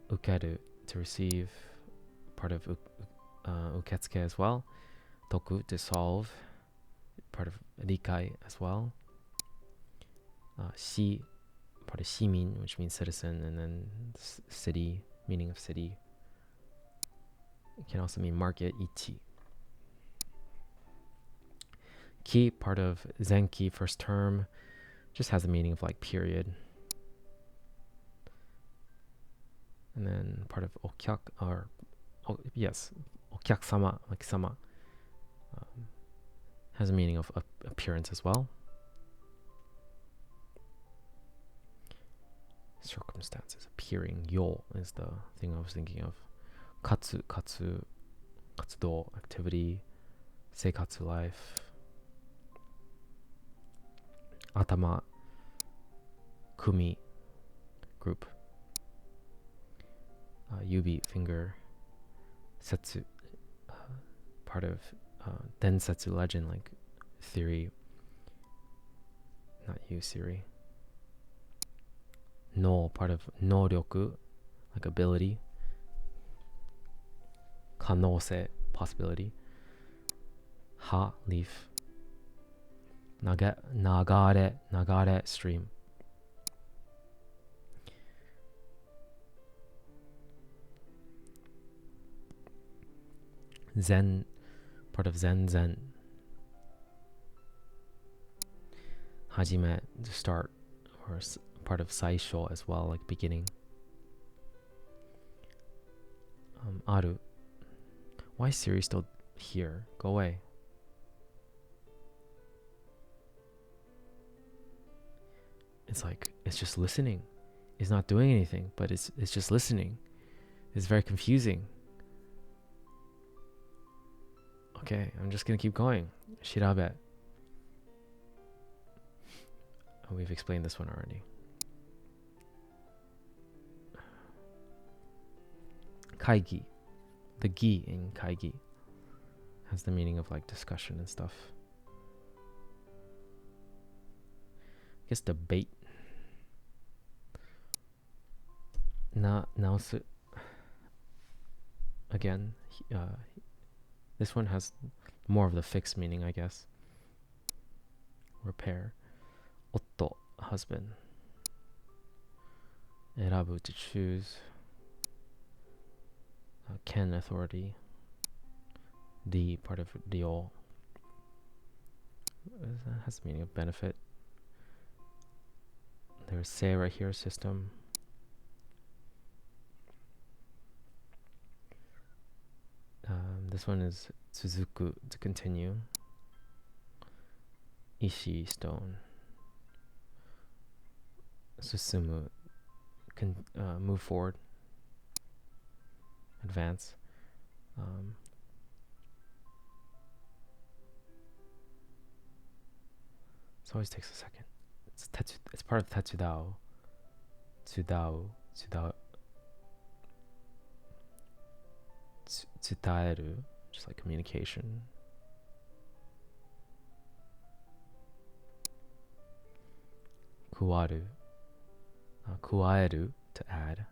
Ukeru, to receive. Part of uketsuke as well. Toku, to solve. Part of rikai as well. Shi, part of shimin, which means citizen, and then city, meaning of city. It can also mean market, ichi. Ki, part of zenki, first term, just has a meaning of like period. And then part of okyak, or yes, okyak sama, like sama, has a meaning of appearance as well. Circumstances, appearing. Yo is the thing I was thinking of. Katsu, katsudo, activity. Seikatsu, life. Atama, kumi, group. Yubi, finger. Setsu, part of densetsu, legend, like theory. Not you, Siri. No, part of noryoku, like ability. Kanose, possibility. Ha, leaf. Nagare, stream. Zen, part of zen. Hajime, to start, or part of saisho as well, like beginning. Aru. Why is Siri still here? Go away. It's like, it's just listening. It's not doing anything, but it's just listening. It's very confusing. Okay, I'm just gonna keep going. Shirabe. Oh, we've explained this one already. kaigi. The gi in kaigi has the meaning of like discussion and stuff. I guess debate. Naosu. Again, this one has more of the fixed meaning, I guess. Repair. Otto, husband. Erabu, to choose. Ken, authority. D, part of Dio. That has the meaning of benefit. There's say right here, system. This one is Suzuku, to continue. Ishi, stone. Susumu, move forward. Advance. This always takes a second. It's part of Tatsudao. Tsudao. Tsutaeru, just like communication. Kuaru. Kuaeru, to add.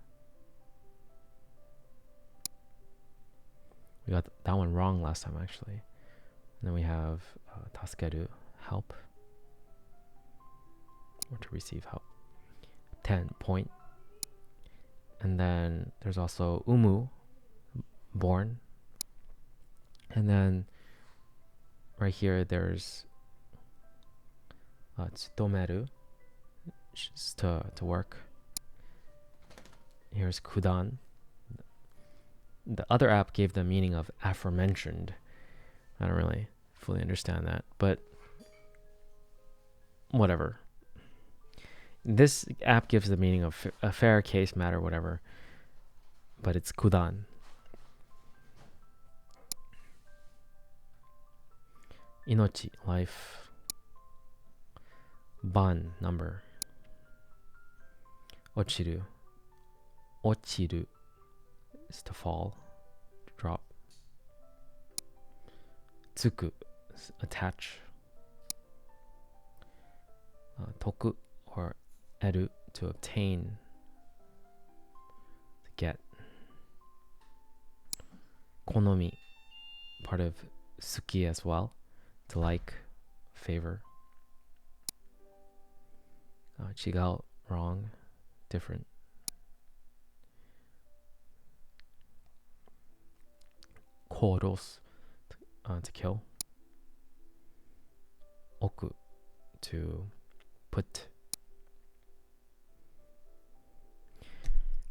We got that one wrong last time, actually. And then we have taskeru, help. Or to receive help. 10, point. And then there's also umu, born. And then right here there's tsutomeru, just to work. Here's kudan. The other app gave the meaning of aforementioned. I don't really fully understand that, but whatever. This app gives the meaning of a fair case, matter, whatever, but it's kudan. Inochi, life. Ban, number. Ochiru. Ochiru is to fall, drop. Tsuku, attach. Toku, or eru, to obtain, to get. Konomi, part of suki as well, to like, favor. Chigao, wrong, different. Koros, to kill. Oku, to put.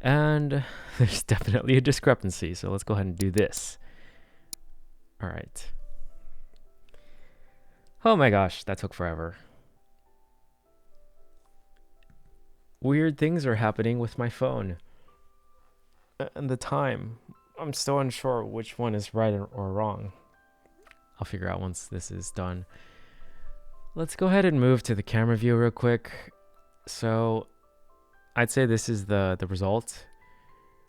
And there's definitely a discrepancy, so let's go ahead and do this. All right. Oh my gosh, that took forever. Weird things are happening with my phone. And the time. I'm still unsure which one is right or wrong. I'll figure out once this is done. Let's go ahead and move to the camera view real quick. So I'd say this is the result.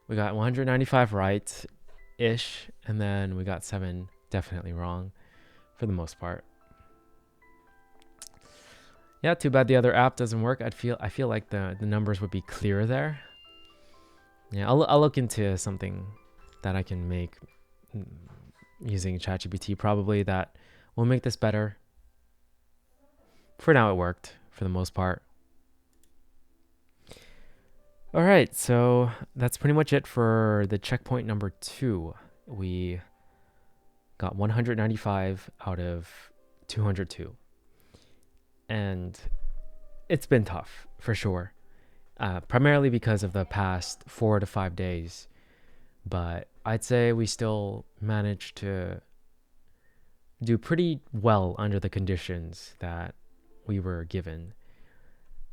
We got 195 right-ish, and then we got 7 definitely wrong for the most part. Yeah, too bad the other app doesn't work. I feel like the numbers would be clearer there. Yeah, I'll look into something that I can make using ChatGPT probably that will make this better. For now, it worked for the most part. All right, so that's pretty much it for the checkpoint number 2. We got 195 out of 202. And it's been tough, for sure. Primarily because of the past 4 to 5 days. But I'd say we still managed to do pretty well under the conditions that we were given.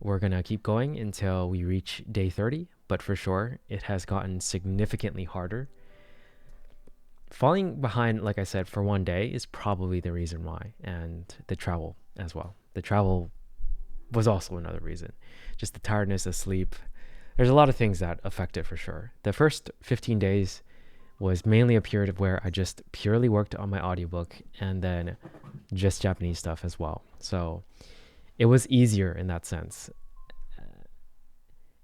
We're going to keep going until we reach day 30, but for sure, it has gotten significantly harder. Falling behind, like I said, for 1 day is probably the reason why, and the travel as well. The travel was also another reason. Just the tiredness, the sleep. There's a lot of things that affect it for sure. The first 15 days, was mainly a period where I just purely worked on my audiobook and then just Japanese stuff as well. So it was easier in that sense.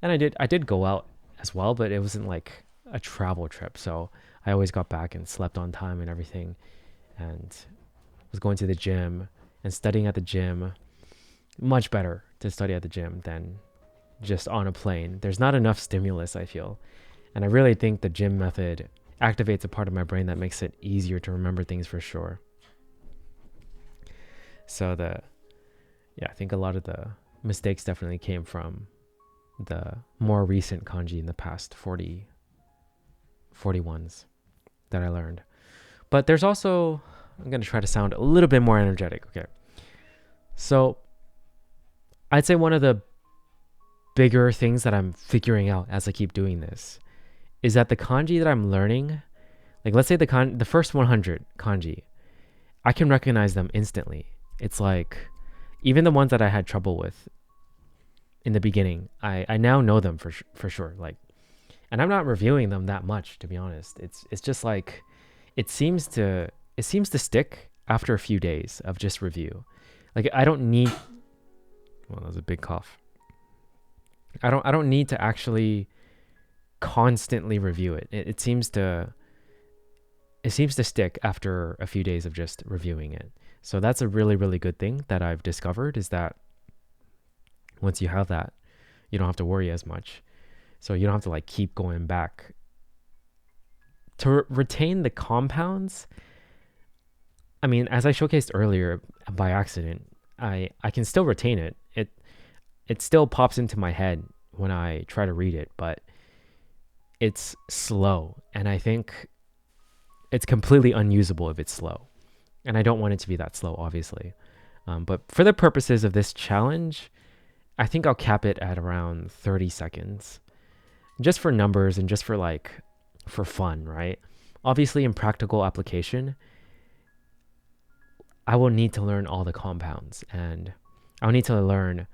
And I did go out as well, but it wasn't like a travel trip. So I always got back and slept on time and everything, and was going to the gym and studying at the gym. Much better to study at the gym than just on a plane. There's not enough stimulus, I feel. And I really think the gym method activates a part of my brain that makes it easier to remember things for sure. So I think a lot of the mistakes definitely came from the more recent kanji in the past 41s that I learned. But there's also, I'm going to try to sound a little bit more energetic. Okay. So I'd say one of the bigger things that I'm figuring out as I keep doing this is that the kanji that I'm learning, like let's say the first 100 kanji, I can recognize them instantly. It's like even the ones that I had trouble with in the beginning, I now know them for sure. Like, and I'm not reviewing them that much, to be honest. It's just like it seems to stick after a few days of just review. Like I don't need. Well, that was a big cough. I don't need to actually constantly review it. It seems to stick after a few days of just reviewing it. So that's a really, really good thing that I've discovered, is that once you have that, you don't have to worry as much. So you don't have to like keep going back. To retain the compounds, I mean, as I showcased earlier by accident, I can still retain it. It still pops into my head when I try to read it, but it's slow. And I think it's completely unusable if it's slow. And I don't want it to be that slow, obviously. But for the purposes of this challenge, I think I'll cap it at around 30 seconds. Just for numbers and just for fun, right? Obviously, in practical application, I will need to learn all the compounds, and I'll need to learn,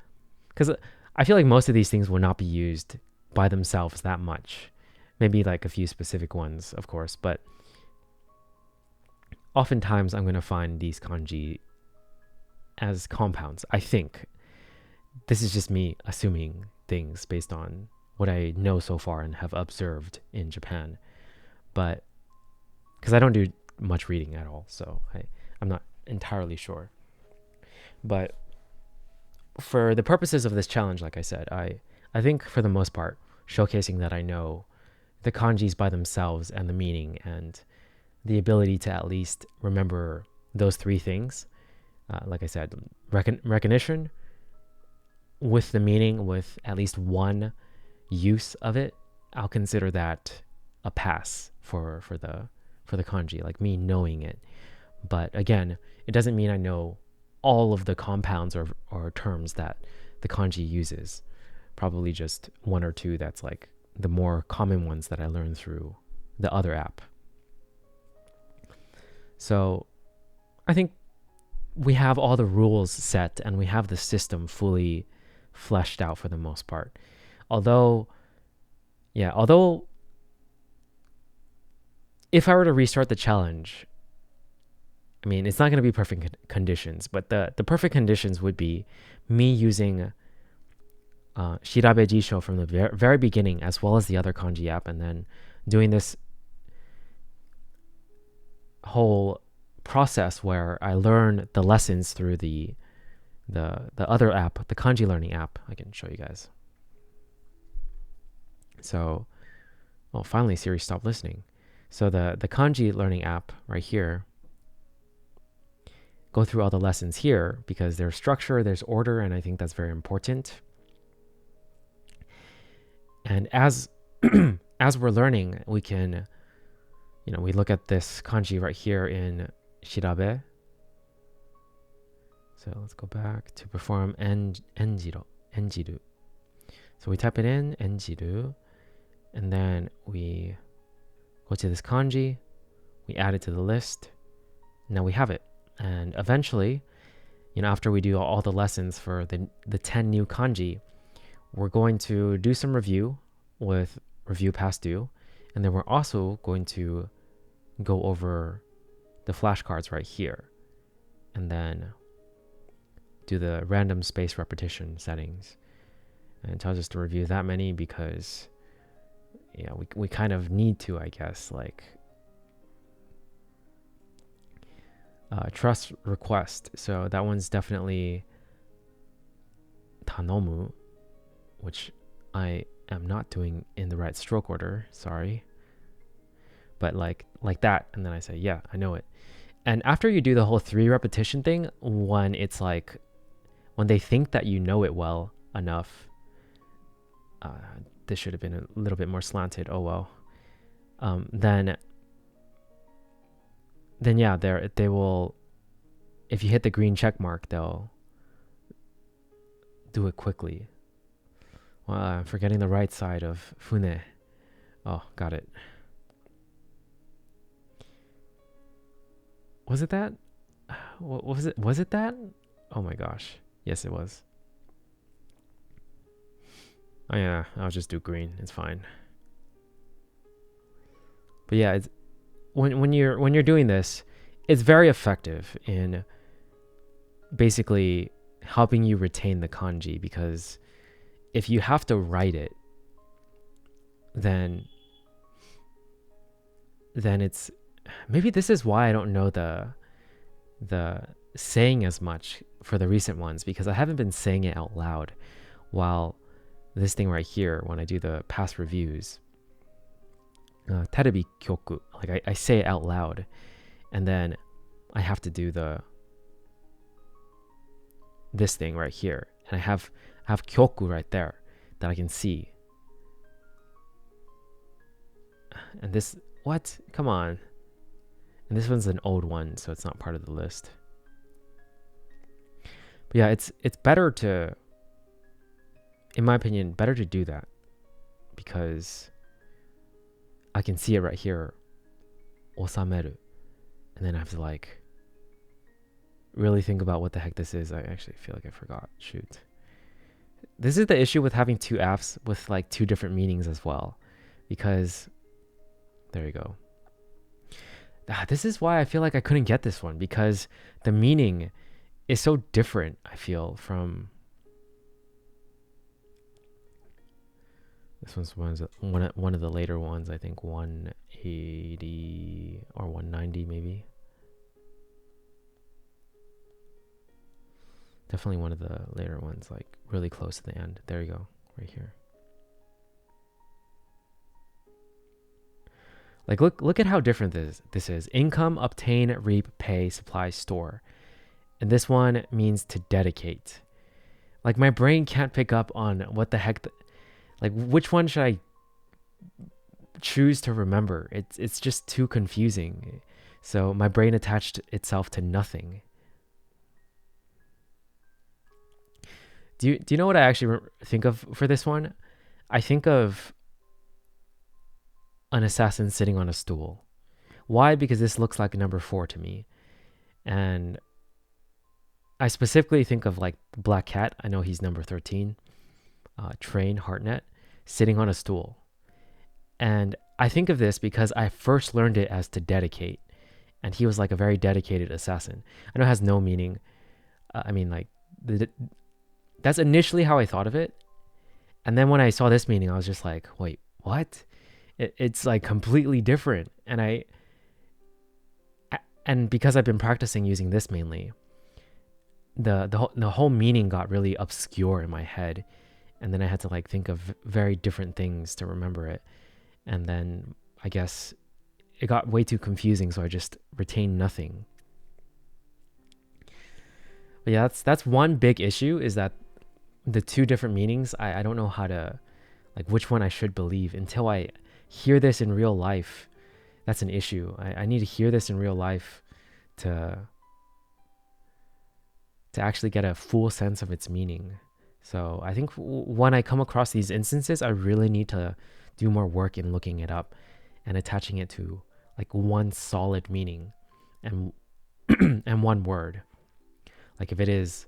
because I feel like most of these things will not be used by themselves that much. Maybe like a few specific ones, of course, but oftentimes I'm going to find these kanji as compounds. I think this is just me assuming things based on what I know so far and have observed in Japan, but because I don't do much reading at all, so I'm not entirely sure. But for the purposes of this challenge, like I said, I think for the most part, showcasing that I know the kanjis by themselves and the meaning and the ability to at least remember those three things, like I said, recognition with the meaning, with at least one use of it, I'll consider that a pass for the kanji, like me knowing it. But again, it doesn't mean I know all of the compounds or terms that the kanji uses. Probably just one or two that's like the more common ones that I learned through the other app. So I think we have all the rules set and we have the system fully fleshed out for the most part. Although if I were to restart the challenge, I mean, it's not going to be perfect conditions, but the perfect conditions would be me using Shirabe Jisho from the very beginning, as well as the other kanji app, and then doing this whole process where I learn the lessons through the other app, the kanji learning app. I can show you guys. So, well, finally Siri stopped listening. So the kanji learning app right here, go through all the lessons here because there's structure, there's order, and I think that's very important. And as as we're learning, we can, we look at this kanji right here in Shirabe. So let's go back to perform enjiru. So we type it in, enjiru, and then we go to this kanji, we add it to the list. Now we have it. And eventually, after we do all the lessons for the 10 new kanji, we're going to do some review with review past due. And then we're also going to go over the flashcards right here and then do the random space repetition settings. And it tells us to review that many because yeah, we kind of need to, I guess, like trust request. So that one's definitely tanomu, which I am not doing in the right stroke order, sorry. But like that, and then I say, yeah, I know it. And after you do the whole 3 repetition thing, when it's like, when they think that you know it well enough, this should have been a little bit more slanted, oh well. Then yeah, they will, if you hit the green check mark, they'll do it quickly. Well, I'm forgetting the right side of fune. Oh, got it. Was it that? What was it? Was it that? Oh my gosh. Yes, it was. Oh yeah, I'll just do green. It's fine. But yeah, it's, when you're doing this, it's very effective in basically helping you retain the kanji, because if you have to write it, then it's, maybe this is why I don't know the saying as much for the recent ones, because I haven't been saying it out loud, while this thing right here, when I do the past reviews, terebi kyoku, like I say it out loud, and then I have to do this thing right here, and I have kyoku right there that I can see. And this, what? Come on. And this one's an old one, so it's not part of the list. But yeah, it's better to, in my opinion, better to do that, because I can see it right here, osameru, and then I have to like really think about what the heck this is. I actually feel like I forgot. Shoot. This is the issue with having 2 apps with like 2 different meanings as well, because there you go. This is why I feel like I couldn't get this one, because the meaning is so different, I feel, from this one's one of the later ones, I think 180 or 190 maybe. Definitely one of the later ones, like really close to the end. There you go, right here. Like look at how different this is. Income, obtain, reap, pay, supply, store. And this one means to dedicate. Like my brain can't pick up on what the heck, like which one should I choose to remember? It's just too confusing. So my brain attached itself to nothing. Do you know what I actually think of for this one? I think of an assassin sitting on a stool. Why? Because this looks like number 4 to me. And I specifically think of like Black Cat. I know he's number 13. Train, Heartnet, sitting on a stool. And I think of this because I first learned it as to dedicate. And he was like a very dedicated assassin. I know it has no meaning. I mean, like, that's initially how I thought of it. And then when I saw this meaning, I was just like, wait, what? It's like completely different. And because I've been practicing using this mainly, the whole meaning got really obscure in my head. And then I had to like think of very different things to remember it. And then I guess it got way too confusing, so I just retained nothing. But yeah, that's one big issue, is that the 2 different meanings, I don't know how to, like, which one I should believe until I hear this in real life. That's an issue. I need to hear this in real life to actually get a full sense of its meaning. So I think when I come across these instances, I really need to do more work in looking it up and attaching it to like one solid meaning and and one word. Like if it is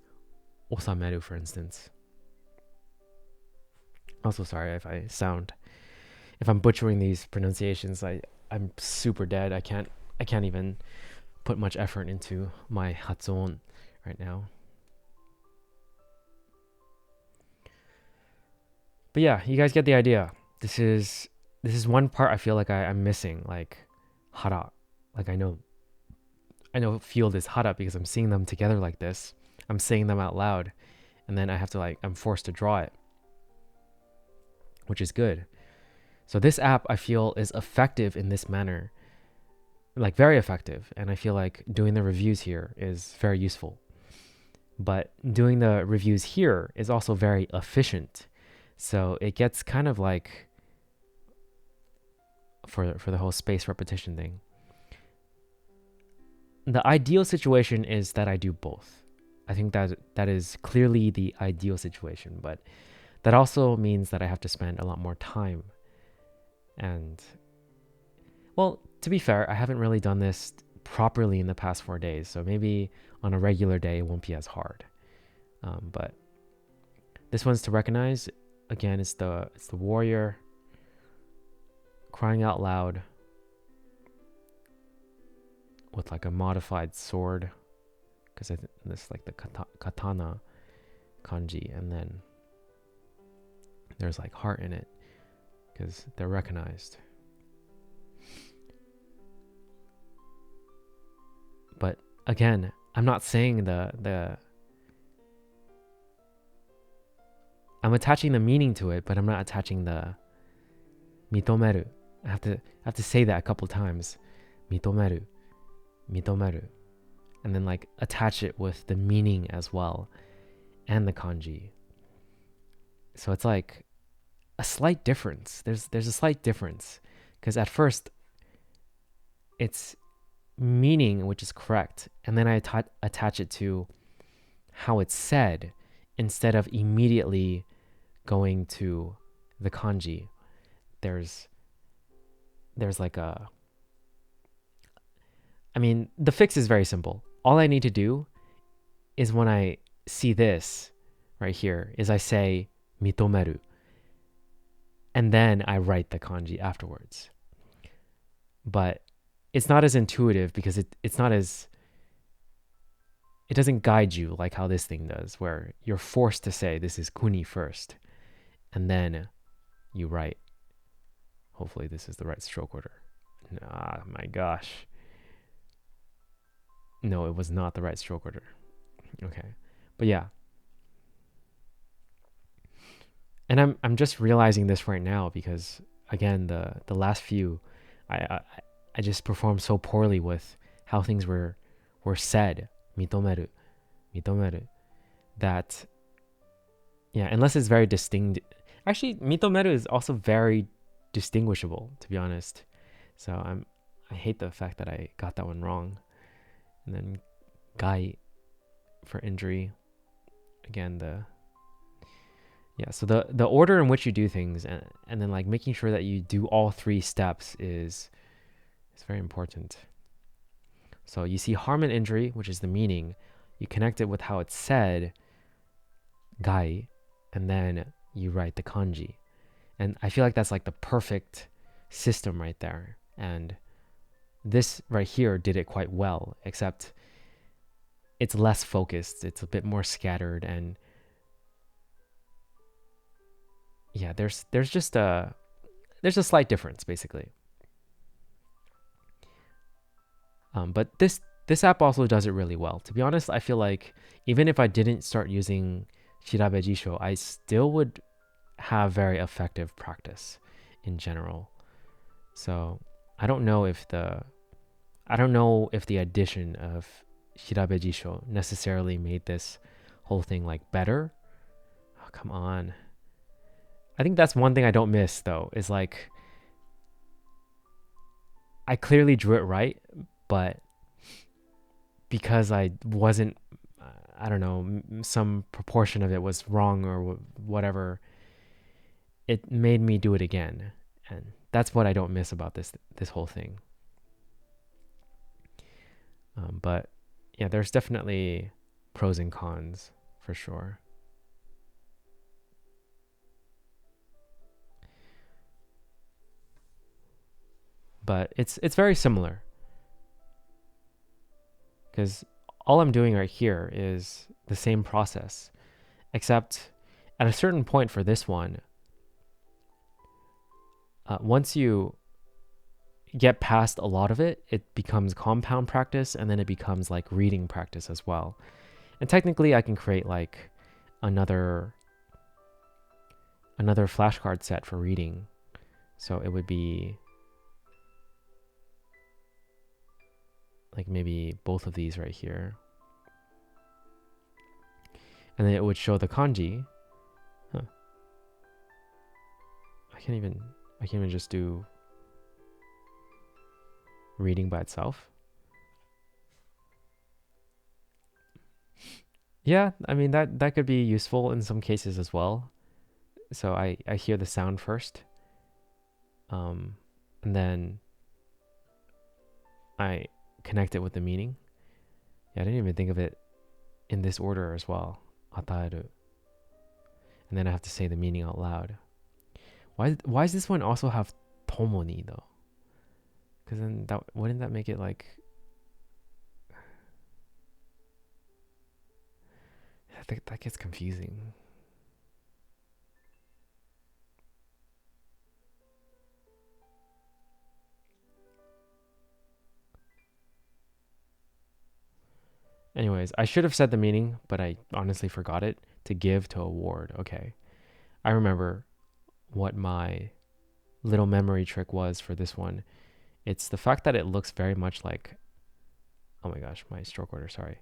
osameru, for instance. Also, sorry if I'm butchering these pronunciations. I'm super dead. I can't even put much effort into my hatsuon right now. But yeah, you guys get the idea. This is one part I feel like I'm missing, like hara. Like I know field is hara because I'm seeing them together like this. I'm saying them out loud, and then I have to I'm forced to draw it, which is good. So this app I feel is effective in this manner, like very effective, and I feel like doing the reviews here is very useful. But doing the reviews here is also very efficient. So it gets kind of like for the whole space repetition thing. The ideal situation is that I do both. I think that is clearly the ideal situation, but that also means that I have to spend a lot more time. And well, to be fair, I haven't really done this properly in the past 4 days, so maybe on a regular day it won't be as hard. But this one's to recognize. Again, it's the warrior crying out loud with like a modified sword, because I think this like the katana kanji, and then there's like heart in it because they're recognized. But again, I'm not saying I'm attaching the meaning to it, but I'm not attaching the mitomeru. I have to say that a couple times. Mitomeru. And then like attach it with the meaning as well and the kanji. So it's like a slight difference. There's a slight difference because at first it's meaning, which is correct, and then I attach it to how it's said instead of immediately going to the kanji. There's like the fix is very simple. All I need to do is when I see this right here is I say mitomeru, and then I write the kanji afterwards. But it's not as intuitive because it doesn't guide you like how this thing does, where you're forced to say this is kuni first, and then you write. Hopefully this is the right stroke order. Ah, my gosh. No, it was not the right stroke order. Okay. But yeah. And I'm just realizing this right now because again, the last few I just performed so poorly with how things were said. Mitomeru. That yeah, unless it's very distinct. Actually, mitomeru is also very distinguishable, to be honest. So I hate the fact that I got that one wrong. And then gai for injury. Again, so the order in which you do things and then like making sure that you do all 3 steps is very important. So you see harm and injury, which is the meaning. You connect it with how it's said, gai, and then you write the kanji. And I feel like that's like the perfect system right there. And this right here did it quite well, except it's less focused. It's a bit more scattered, and yeah, there's just a slight difference basically. But this app also does it really well. To be honest, I feel like even if I didn't start using Shirabe Jisho, I still would have very effective practice in general. So I don't know if the addition of Shirabe Jisho necessarily made this whole thing like better. Oh, come on. I think that's one thing I don't miss though, is like I clearly drew it right, but because I wasn't, I don't know, some proportion of it was wrong or whatever, it made me do it again. And that's what I don't miss about this whole thing. But yeah, there's definitely pros and cons for sure. but it's very similar, because all I'm doing right here is the same process, except at a certain point for this one, once you get past a lot of it, it becomes compound practice, and then it becomes like reading practice as well. And technically I can create like another flashcard set for reading. So it would be like maybe both of these right here. And then it would show the kanji. Huh. I can't even just do reading by itself. Yeah, I mean that could be useful in some cases as well. So I hear the sound first, and then I connect it with the meaning. Yeah, I didn't even think of it in this order as well. Ataeru. And then I have to say the meaning out loud. Why does this one also have tomoni though? Because then wouldn't that make it like, I think that gets confusing. Anyways, I should have said the meaning, but I honestly forgot it. To give, to award. Okay. I remember what my little memory trick was for this one. It's the fact that it looks very much like, oh my gosh, my stroke order, sorry.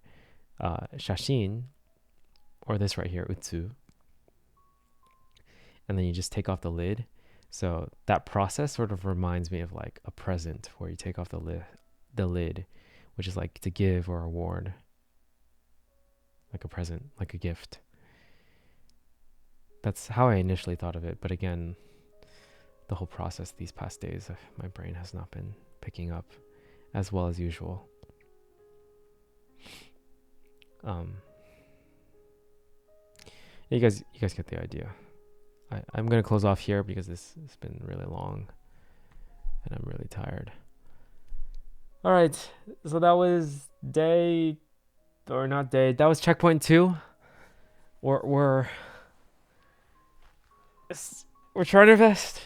Shashin, or this right here, utsu. And then you just take off the lid. So that process sort of reminds me of like a present where you take off the lid, which is like to give or award. Like a present, like a gift. That's how I initially thought of it. But again, the whole process these past days, my brain has not been picking up as well as usual. You guys get the idea. I'm gonna close off here because this has been really long and I'm really tired. All right, so that was that was checkpoint 2. We're trying our best.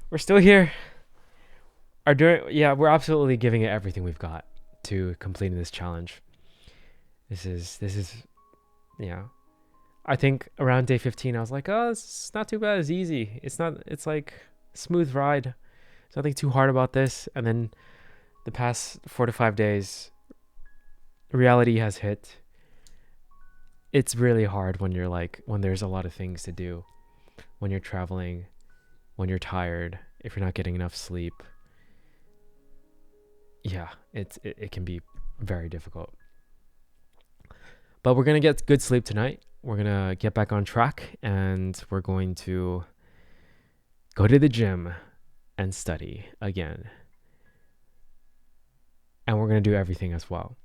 We're still here. We're absolutely giving it everything we've got to completing this challenge. This is yeah. I think around day 15 I was like, oh, it's not too bad, it's easy. It's like smooth ride. There's nothing too hard about this. And then the past 4 to 5 days, reality has hit. It's really hard when there's a lot of things to do, when you're traveling, when you're tired, if you're not getting enough sleep. Yeah, it can be very difficult. But we're going to get good sleep tonight. We're going to get back on track, and we're going to go to the gym and study again. And we're going to do everything as well.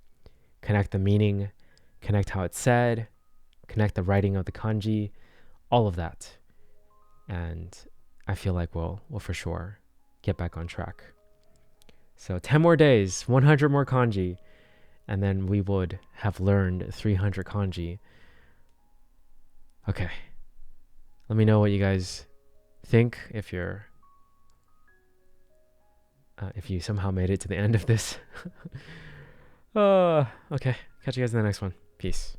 Connect the meaning, connect how it's said, connect the writing of the kanji, all of that. And I feel like we'll for sure get back on track. So 10 more days, 100 more kanji, and then we would have learned 300 kanji. Okay. Let me know what you guys think if you somehow made it to the end of this. Okay. Catch you guys in the next one. Peace.